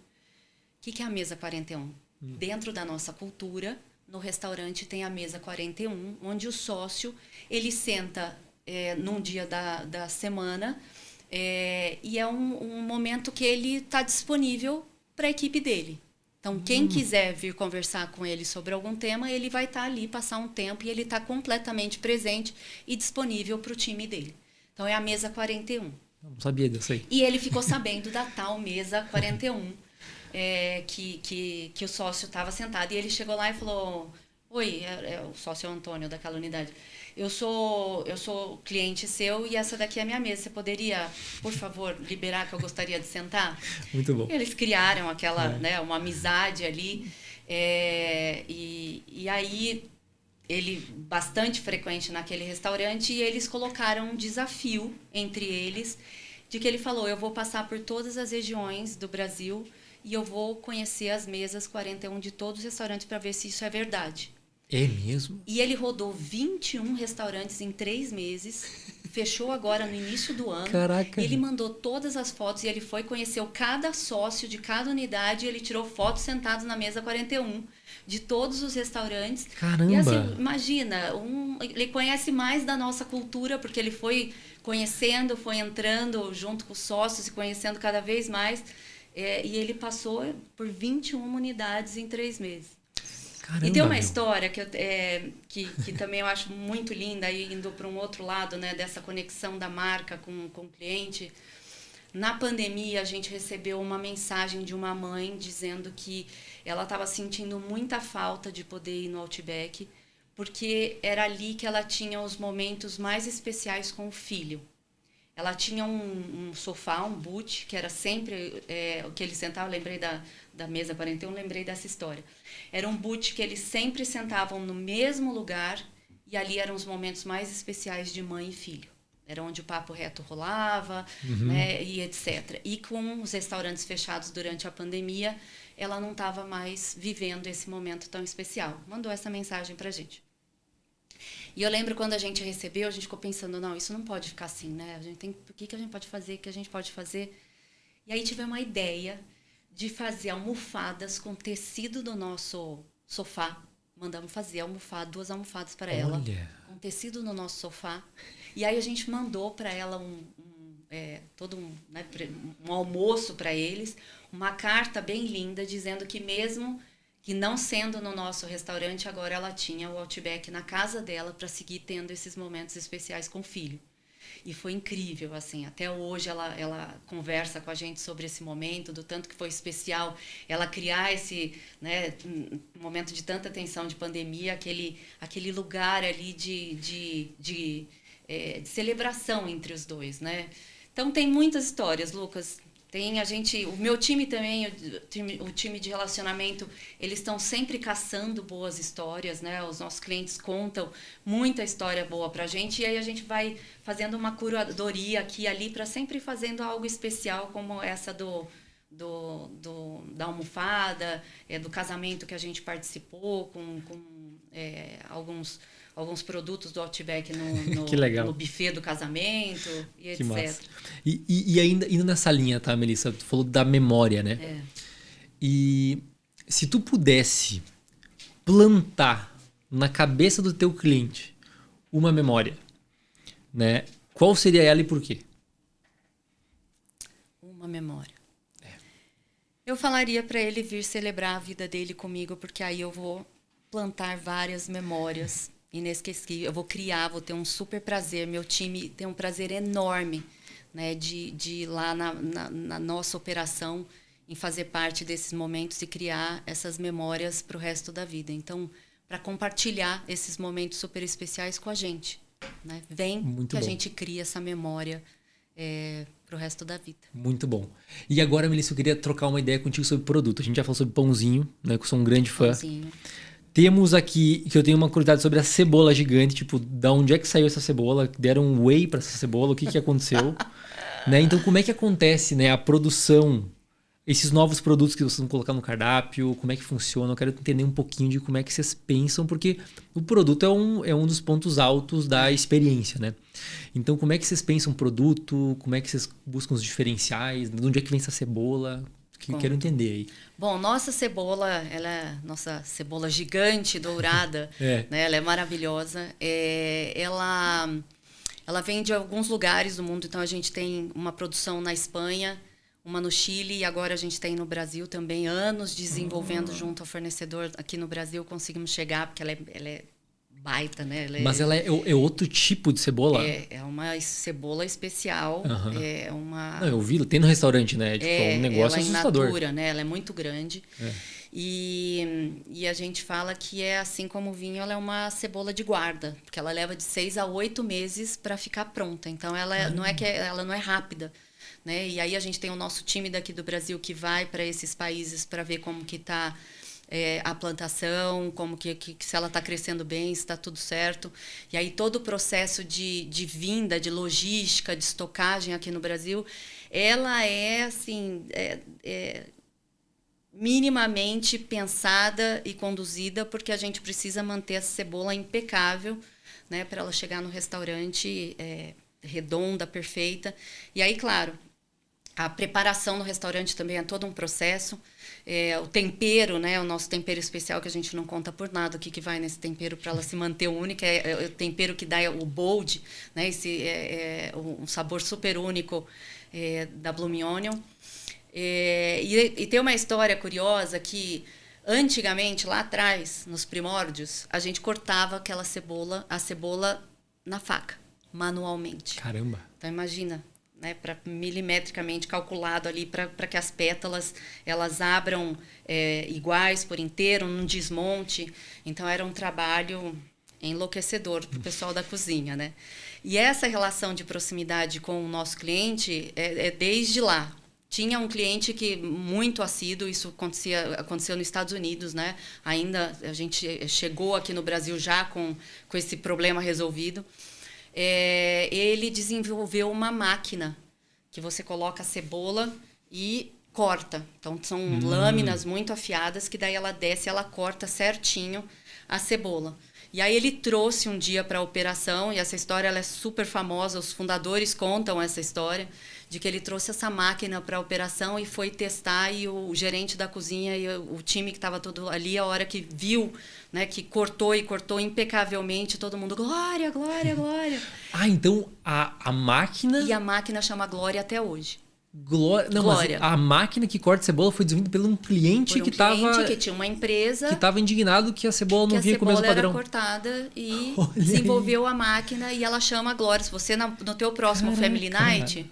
S2: que é a mesa 41? Dentro da nossa cultura, no restaurante tem a mesa 41, onde o sócio, ele senta num dia da semana e é um momento que ele está disponível para a equipe dele. Então, quem quiser vir conversar com ele sobre algum tema, ele vai estar ali, passar um tempo, e ele está completamente presente e disponível para o time dele. Então, é a mesa 41.
S1: Não sabia disso aí.
S2: E ele ficou sabendo da tal mesa 41, que o sócio estava sentado. E ele chegou lá e falou, oi, o sócio é o Antônio daquela unidade. Eu sou cliente seu e essa daqui é a minha mesa. Você poderia, por favor, liberar que eu gostaria de sentar?
S1: Muito bom.
S2: Eles criaram aquela, né, uma amizade ali. E aí, ele bastante frequente naquele restaurante, e eles colocaram um desafio entre eles, de que ele falou, eu vou passar por todas as regiões do Brasil e eu vou conhecer as mesas 41 de todos os restaurantes para ver se isso é verdade.
S1: É mesmo?
S2: E ele rodou 21 restaurantes em 3 meses, fechou agora no início do ano.
S1: Caraca.
S2: Ele mandou todas as fotos e ele foi, conheceu cada sócio de cada unidade e ele tirou fotos sentados na mesa 41 de todos os restaurantes.
S1: Caramba!
S2: E assim, imagina, ele conhece mais da nossa cultura, porque ele foi conhecendo, foi entrando junto com os sócios e conhecendo cada vez mais. E ele passou por 21 unidades em 3 meses.
S1: Caramba,
S2: e tem uma história que também eu acho muito linda, aí indo para um outro lado, né, dessa conexão da marca com o cliente. Na pandemia, a gente recebeu uma mensagem de uma mãe dizendo que ela estava sentindo muita falta de poder ir no Outback, porque era ali que ela tinha os momentos mais especiais com o filho. Ela tinha um sofá, um boot, que era sempre o que ele sentava. Eu lembrei da mesa 41, lembrei dessa história. Era um boot que eles sempre sentavam no mesmo lugar, e ali eram os momentos mais especiais de mãe e filho. Era onde o papo reto rolava, né, e etc. E com os restaurantes fechados durante a pandemia, ela não estava mais vivendo esse momento tão especial. Mandou essa mensagem para a gente. E eu lembro quando a gente recebeu, a gente ficou pensando, não, isso não pode ficar assim, né? A gente tem, o que a gente pode fazer, o que a gente pode fazer? E aí tive uma ideia de fazer almofadas com tecido do nosso sofá. Mandamos fazer duas almofadas para ela, com tecido no nosso sofá. E aí a gente mandou para ela um almoço para eles, uma carta bem linda dizendo que mesmo que não sendo no nosso restaurante, agora ela tinha o Outback na casa dela para seguir tendo esses momentos especiais com o filho. E foi incrível, assim, até hoje ela conversa com a gente sobre esse momento, do tanto que foi especial ela criar esse, né, momento de tanta tensão de pandemia, aquele lugar ali de celebração entre os dois, né? Então tem muitas histórias, Lucas. O meu time também, o time de relacionamento, eles estão sempre caçando boas histórias, né? Os nossos clientes contam muita história boa pra gente, e aí a gente vai fazendo uma curadoria aqui e ali para sempre fazendo algo especial, como essa da almofada, do casamento que a gente participou com alguns produtos do Outback no buffet do casamento e etc.
S1: Massa. E ainda indo nessa linha, tá, Melissa? Tu falou da memória, né? E se tu pudesse plantar na cabeça do teu cliente uma memória, né? Qual seria ela e por quê?
S2: Uma memória. Eu falaria para ele vir celebrar a vida dele comigo, porque aí eu vou plantar várias memórias inesquecível. Eu vou ter um super prazer. Meu time tem um prazer enorme, né, de ir lá na nossa operação, em fazer parte desses momentos e criar essas memórias para o resto da vida. Então, para compartilhar esses momentos super especiais com a gente, né? Vem
S1: Muito
S2: que
S1: bom.
S2: A gente cria essa memória para o resto da vida.
S1: Muito bom. E agora, Melissa, eu queria trocar uma ideia contigo sobre produto. A gente já falou sobre pãozinho, né, que eu sou um grande fã.
S2: Pãozinho.
S1: Temos aqui, que eu tenho uma curiosidade sobre a cebola gigante, tipo, da onde é que saiu essa cebola? Deram um whey para essa cebola? O que aconteceu? Né? Então, como é que acontece, né, a produção, esses novos produtos que vocês vão colocar no cardápio, como é que funciona? Eu quero entender um pouquinho de como é que vocês pensam, porque o produto é um dos pontos altos da experiência, né? Então, como é que vocês pensam o produto? Como é que vocês buscam os diferenciais? De onde é que vem essa cebola? Quero entender aí.
S2: Bom, nossa cebola gigante, dourada, né? Ela é maravilhosa. Ela vem de alguns lugares do mundo, então a gente tem uma produção na Espanha, uma no Chile, e agora a gente tem no Brasil também, anos desenvolvendo junto ao fornecedor. Aqui no Brasil conseguimos chegar, porque ela é baita, né?
S1: Mas ela é outro tipo de cebola?
S2: É uma cebola especial.
S1: Não, eu vi, tem no restaurante, né? Tipo, é um negócio assustador.
S2: Ela é in natura, né? Ela é muito grande. E a gente fala que assim como o vinho, ela é uma cebola de guarda, porque ela leva de 6 a 8 meses para ficar pronta. Então, ela não é rápida, né? E aí a gente tem o nosso time daqui do Brasil que vai para esses países para ver como que está a plantação, como que se ela está crescendo bem, se está tudo certo. E aí todo o processo de vinda, de logística, de estocagem aqui no Brasil, ela é assim, minimamente pensada e conduzida, porque a gente precisa manter essa cebola impecável, né, para ela chegar no restaurante redonda, perfeita. E aí, claro, a preparação no restaurante também é todo um processo. O tempero, né, o nosso tempero especial, que a gente não conta por nada o que vai nesse tempero para ela se manter única, é o tempero que dá o bold, né, um sabor super único da Blooming Onion. E tem uma história curiosa que antigamente, lá atrás, nos primórdios, a gente cortava a cebola na faca, manualmente.
S1: Caramba!
S2: Então imagina, né, milimetricamente calculado ali para que as pétalas elas abram iguais por inteiro, num desmonte. Então era um trabalho enlouquecedor para o pessoal da cozinha, né? E essa relação de proximidade com o nosso cliente é desde lá. Tinha um cliente que muito assíduo, isso aconteceu nos Estados Unidos, né? Ainda a gente chegou aqui no Brasil já com esse problema resolvido. Ele desenvolveu uma máquina que você coloca a cebola e corta. Então, são lâminas muito afiadas que daí ela desce e ela corta certinho a cebola. E aí ele trouxe um dia para a operação, e essa história ela é super famosa, os fundadores contam essa história, de que ele trouxe essa máquina para a operação e foi testar, e o gerente da cozinha e o time que estava todo ali, a hora que viu, né, que cortou impecavelmente, todo mundo, Glória, Glória, Glória.
S1: Então a máquina...
S2: E a máquina chama Glória até hoje.
S1: Não,
S2: Glória.
S1: Mas a máquina que corta cebola foi desenvolvida por um cliente que
S2: tinha uma empresa
S1: que estava indignado que a cebola não vinha com o mesmo padrão.
S2: A cebola era cortada e desenvolveu a máquina, e ela chama a Glória. Se você no teu próximo Family Night,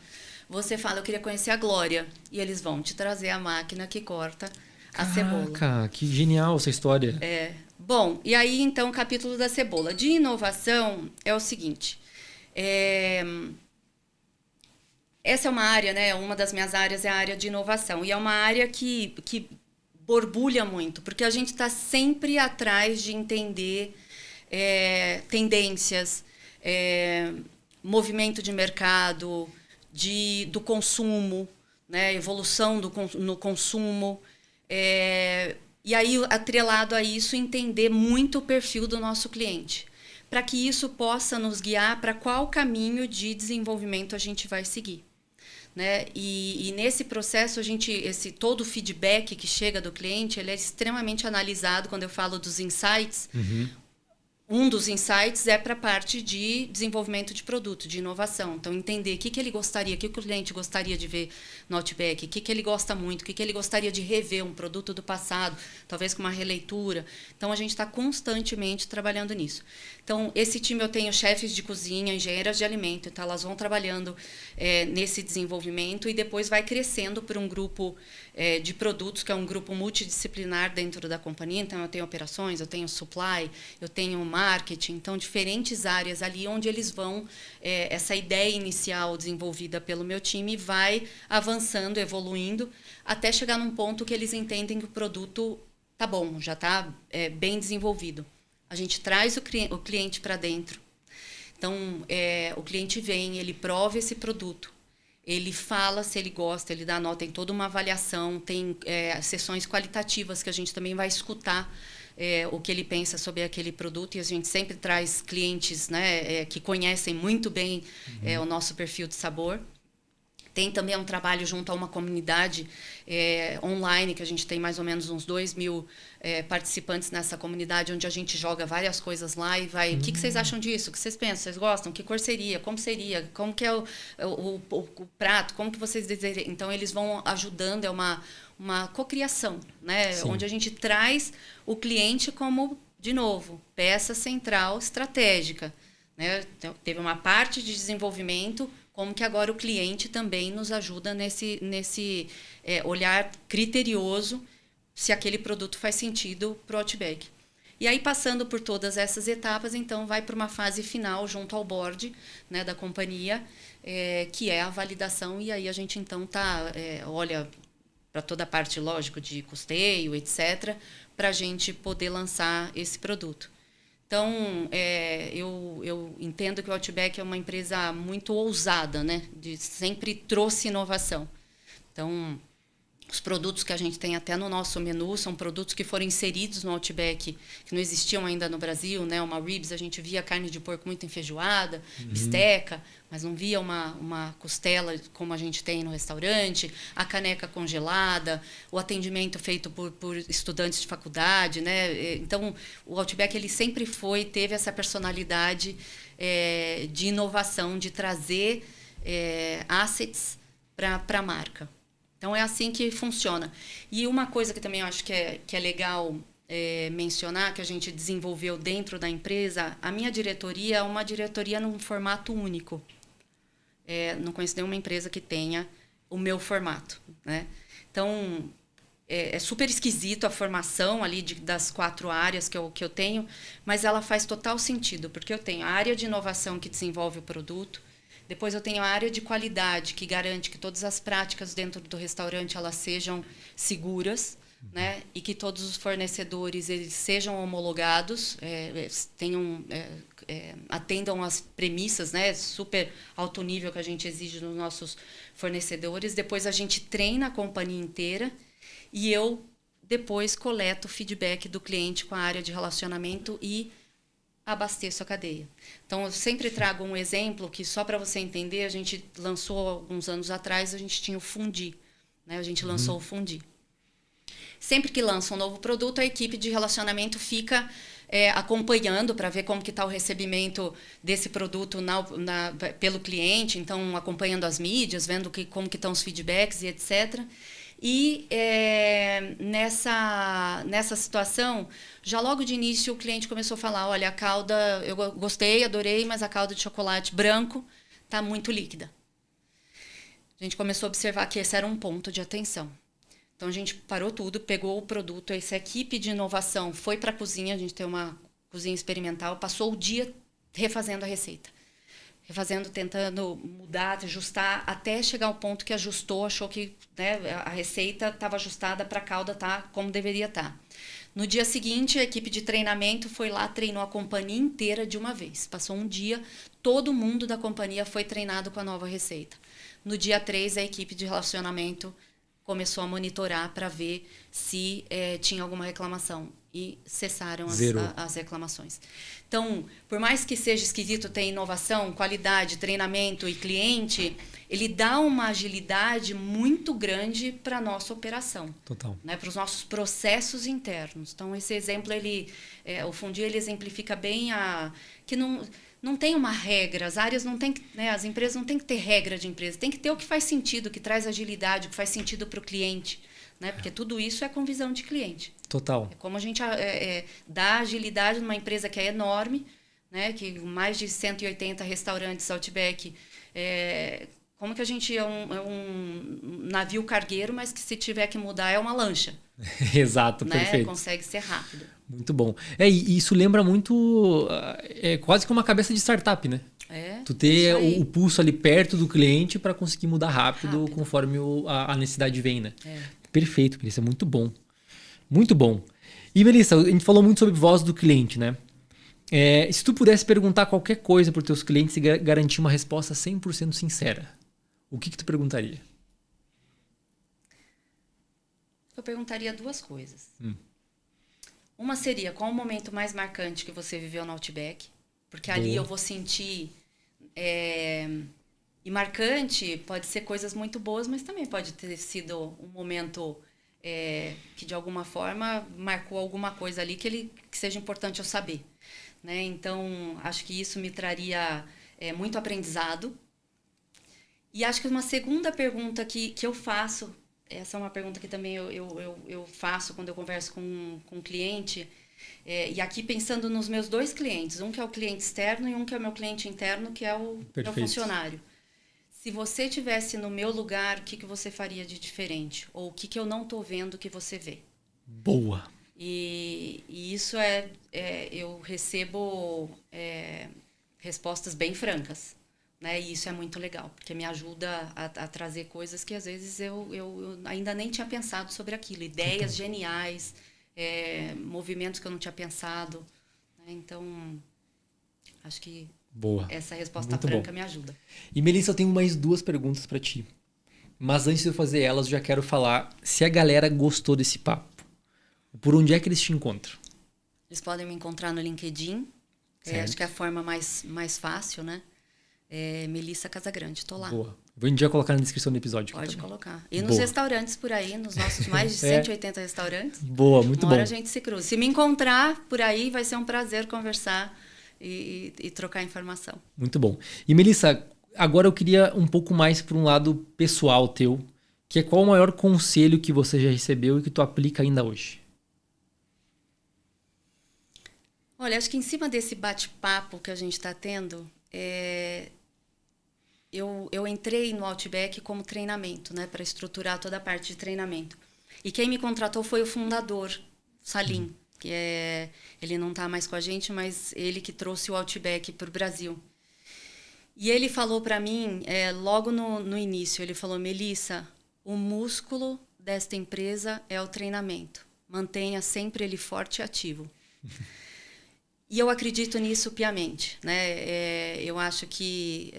S2: você fala, eu queria conhecer a Glória, e eles vão te trazer a máquina que corta a cebola.
S1: Caraca, que genial essa história.
S2: Bom, e aí então o capítulo da cebola. De inovação é o seguinte, essa é uma área, né? Uma das minhas áreas é a área de inovação. E é uma área que borbulha muito, porque a gente está sempre atrás de entender tendências, movimento de mercado, do consumo, né? Evolução no consumo. E aí, atrelado a isso, entender muito o perfil do nosso cliente, para que isso possa nos guiar para qual caminho de desenvolvimento a gente vai seguir. Né? E nesse processo, todo o feedback que chega do cliente, ele é extremamente analisado. Quando eu falo dos insights, um dos insights é para a parte de desenvolvimento de produto, de inovação. Então, entender o que ele gostaria, o que o cliente gostaria de ver no Outback, o que ele gosta muito, o que ele gostaria de rever, um produto do passado, talvez com uma releitura. Então, a gente está constantemente trabalhando nisso. Então, esse time eu tenho chefes de cozinha, engenheiras de alimento, então elas vão trabalhando nesse desenvolvimento e depois vai crescendo por um grupo de produtos, que é um grupo multidisciplinar dentro da companhia. Então, eu tenho operações, eu tenho supply, eu tenho marketing, então diferentes áreas ali onde eles vão, essa ideia inicial desenvolvida pelo meu time vai avançando, evoluindo, até chegar num ponto que eles entendem que o produto tá bom, já está bem desenvolvido. A gente traz o cliente para dentro. Então, o cliente vem, ele prova esse produto, ele fala se ele gosta, ele dá nota, tem toda uma avaliação, tem sessões qualitativas que a gente também vai escutar o que ele pensa sobre aquele produto, e a gente sempre traz clientes, né, que conhecem muito bem o nosso perfil de sabor. Tem também um trabalho junto a uma comunidade online, que a gente tem mais ou menos uns 2.000 participantes nessa comunidade, onde a gente joga várias coisas lá e vai... O que vocês acham disso? O que vocês pensam? Vocês gostam? Que cor seria? Como que é o prato? Como que vocês desejam? Então, eles vão ajudando, é uma cocriação, né?
S1: Sim.
S2: Onde a gente traz o cliente como, de novo, peça central estratégica. Né? Então, teve uma parte de desenvolvimento, como que agora o cliente também nos ajuda nesse olhar criterioso se aquele produto faz sentido para o Outback. E aí, passando por todas essas etapas, então, vai para uma fase final junto ao board, né, da companhia, que é a validação, e aí a gente, então, olha para toda a parte, lógico, de custeio, etc., para a gente poder lançar esse produto. Então, eu entendo que o Outback é uma empresa muito ousada, né? Sempre trouxe inovação. Então, os produtos que a gente tem até no nosso menu são produtos que foram inseridos no Outback, que não existiam ainda no Brasil, né? Uma ribs, a gente via carne de porco muito enfeijoada, bisteca, mas não via uma costela como a gente tem no restaurante, a caneca congelada, o atendimento feito por estudantes de faculdade, né? Então, o Outback ele sempre teve essa personalidade de inovação, de trazer assets para a marca. Então, é assim que funciona. E uma coisa que também eu acho que é legal mencionar, que a gente desenvolveu dentro da empresa, a minha diretoria é uma diretoria num formato único. não conheço nenhuma empresa que tenha o meu formato, né? Então, é super esquisito a formação ali das 4 áreas que eu tenho, mas ela faz total sentido, porque eu tenho a área de inovação que desenvolve o produto, depois eu tenho a área de qualidade, que garante que todas as práticas dentro do restaurante elas sejam seguras, né? E que todos os fornecedores eles sejam homologados, atendam às premissas, né? Super alto nível que a gente exige dos nossos fornecedores. Depois a gente treina a companhia inteira e eu depois coleto o feedback do cliente com a área de relacionamento e abasteço a cadeia. Então, eu sempre trago um exemplo que, só para você entender, a gente lançou alguns anos atrás, a gente tinha o Fundi, né? A gente lançou o Fundi. Sempre que lança um novo produto, a equipe de relacionamento fica acompanhando para ver como que está o recebimento desse produto pelo cliente, então acompanhando as mídias, vendo como que estão os feedbacks e etc. E nessa situação, já logo de início o cliente começou a falar, olha, a calda, eu gostei, adorei, mas a calda de chocolate branco está muito líquida. A gente começou a observar que esse era um ponto de atenção. Então, a gente parou tudo, pegou o produto, essa equipe de inovação foi para a cozinha, a gente tem uma cozinha experimental, passou o dia refazendo a receita. Refazendo, tentando mudar, ajustar, até chegar ao ponto que ajustou, achou que, né, a receita estava ajustada para a calda estar como deveria estar. No dia seguinte, a equipe de treinamento foi lá, treinou a companhia inteira de uma vez. Passou um dia, todo mundo da companhia foi treinado com a nova receita. No dia 3, a equipe de relacionamento começou a monitorar para ver se tinha alguma reclamação. E cessaram as reclamações. Então, por mais que seja esquisito ter inovação, qualidade, treinamento e cliente, ele dá uma agilidade muito grande para a nossa operação.
S1: Total.
S2: Né, para os nossos processos internos. Então, esse exemplo, o Fundi, ele exemplifica bem que não tem uma regra, as áreas não tem, né, as empresas não têm que ter regra de empresa, tem que ter o que faz sentido, que traz agilidade, o que faz sentido para o cliente. Né? Porque tudo isso é com visão de cliente.
S1: Total.
S2: É como a gente dá agilidade numa empresa que é enorme, né? Que mais de 180 restaurantes Outback. Como que a gente é um navio cargueiro, mas que se tiver que mudar é uma lancha.
S1: Exato,
S2: né?
S1: Perfeito.
S2: Consegue ser rápido.
S1: Muito bom. E isso lembra muito, quase que uma cabeça de startup, né? Tu ter o pulso ali perto do cliente para conseguir mudar rápido. Conforme a necessidade vem, né? Perfeito, Melissa. Muito bom. Muito bom. E, Melissa, a gente falou muito sobre voz do cliente, né? Se tu pudesse perguntar qualquer coisa para os teus clientes e garantir uma resposta 100% sincera, o que tu perguntaria?
S2: Eu perguntaria 2 coisas. Uma seria, qual o momento mais marcante que você viveu no Outback? Porque ali eu vou sentir... E marcante pode ser coisas muito boas, mas também pode ter sido um momento que, de alguma forma, marcou alguma coisa ali que seja importante eu saber. Né? Então, acho que isso me traria muito aprendizado. E acho que uma segunda pergunta que eu faço, essa é uma pergunta que também eu faço quando eu converso com um cliente, e aqui pensando nos meus 2 clientes, um que é o cliente externo e um que é o meu cliente interno, que é o meu funcionário. Se você estivesse no meu lugar, o que você faria de diferente? Ou o que eu não estou vendo que você vê?
S1: Boa!
S2: E isso eu recebo respostas bem francas. Né? E isso é muito legal, porque me ajuda a trazer coisas que às vezes eu ainda nem tinha pensado sobre aquilo. Ideias geniais, movimentos que eu não tinha pensado. Né? Então, acho que essa resposta muito franca me ajuda.
S1: E, Melissa, eu tenho mais 2 perguntas para ti. Mas antes de eu fazer elas, eu já quero falar se a galera gostou desse papo. Por onde é que eles te encontram?
S2: Eles podem me encontrar no LinkedIn. Acho que é a forma mais fácil, né? Melissa Casagrande, tô lá.
S1: Boa. Vou já colocar na descrição do episódio.
S2: Pode colocar. E nos restaurantes por aí, nos nossos mais de 180 restaurantes.
S1: Boa, muito bom.
S2: Uma hora a gente se cruza. Se me encontrar por aí, vai ser um prazer conversar e trocar informação.
S1: Muito bom. E, Melissa, agora eu queria um pouco mais para um lado pessoal teu, que é qual o maior conselho que você já recebeu e que tu aplica ainda hoje?
S2: Olha, acho que em cima desse bate-papo que a gente está tendo, eu entrei no Outback como treinamento, né, para estruturar toda a parte de treinamento. E quem me contratou foi o fundador, Salim, que ele não está mais com a gente, mas ele que trouxe o Outback para o Brasil. E ele falou para mim, logo no início, ele falou: Melissa, o músculo desta empresa é o treinamento. Mantenha sempre ele forte e ativo. E eu acredito nisso piamente, né? Eu acho que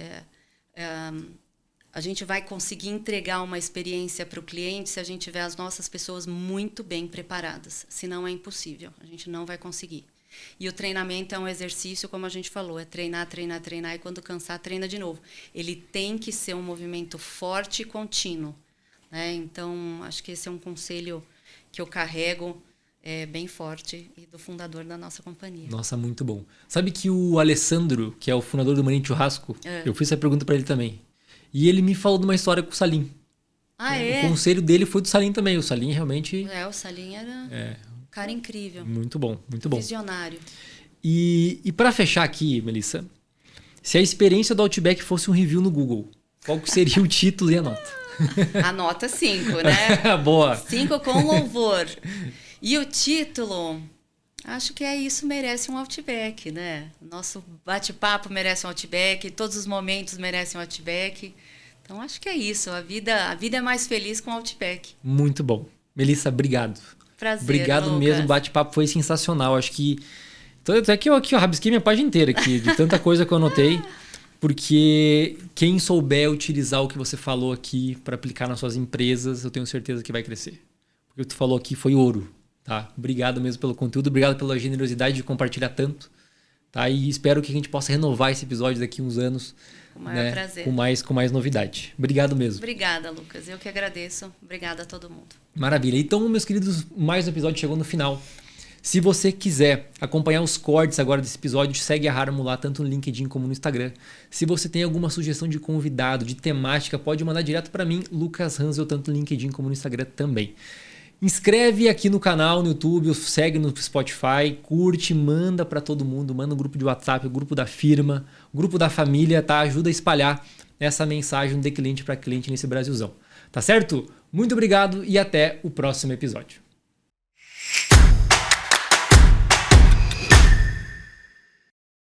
S2: a gente vai conseguir entregar uma experiência para o cliente se a gente tiver as nossas pessoas muito bem preparadas. Senão é impossível, a gente não vai conseguir. E o treinamento é um exercício, como a gente falou, é treinar, treinar, treinar, e quando cansar, treina de novo. Ele tem que ser um movimento forte e contínuo, né? Então, acho que esse é um conselho que eu carrego bem forte, e do fundador da nossa companhia.
S1: Nossa, muito bom. Sabe que o Alessandro, que é o fundador do Maninho Churrasco, eu fiz essa pergunta para ele também. E ele me falou de uma história com o Salim. O conselho dele foi do Salim também. O Salim realmente...
S2: o Salim era um cara incrível.
S1: Muito bom, muito bom.
S2: Visionário.
S1: E para fechar aqui, Melissa, se a experiência do Outback fosse um review no Google, qual que seria o título e a nota?
S2: A nota 5, né?
S1: Boa.
S2: 5 com louvor. E o título, acho que isso merece um Outback, né? Nosso bate-papo merece um Outback, todos os momentos merecem um Outback. Então, acho que é isso. A vida é mais feliz com o Outback.
S1: Muito bom. Melissa, obrigado.
S2: Prazer,
S1: obrigado
S2: Lucas.
S1: mesmo, o bate-papo foi sensacional. Acho que... Até que eu rabisquei minha página inteira aqui, de tanta coisa que eu anotei. Porque quem souber utilizar o que você falou aqui para aplicar nas suas empresas, eu tenho certeza que vai crescer. Porque o que tu falou aqui foi ouro. Tá? Obrigado mesmo pelo conteúdo, obrigado pela generosidade de compartilhar tanto. Tá? E espero que a gente possa renovar esse episódio daqui a uns anos.
S2: Com o maior prazer.
S1: Com mais novidade. Obrigado mesmo.
S2: Obrigada, Lucas. Eu que agradeço. Obrigada a todo mundo.
S1: Maravilha. Então, meus queridos, mais um episódio chegou no final. Se você quiser acompanhar os cortes agora desse episódio, segue a Harmo lá, tanto no LinkedIn como no Instagram. Se você tem alguma sugestão de convidado, de temática, pode mandar direto para mim, Lucas Hansel, tanto no LinkedIn como no Instagram também. Inscreve aqui no canal, no YouTube, segue no Spotify, curte, manda para todo mundo, manda no grupo de WhatsApp, o grupo da firma, o grupo da família, tá? Ajuda a espalhar essa mensagem de cliente para cliente nesse Brasilzão. Tá certo? Muito obrigado e até o próximo episódio.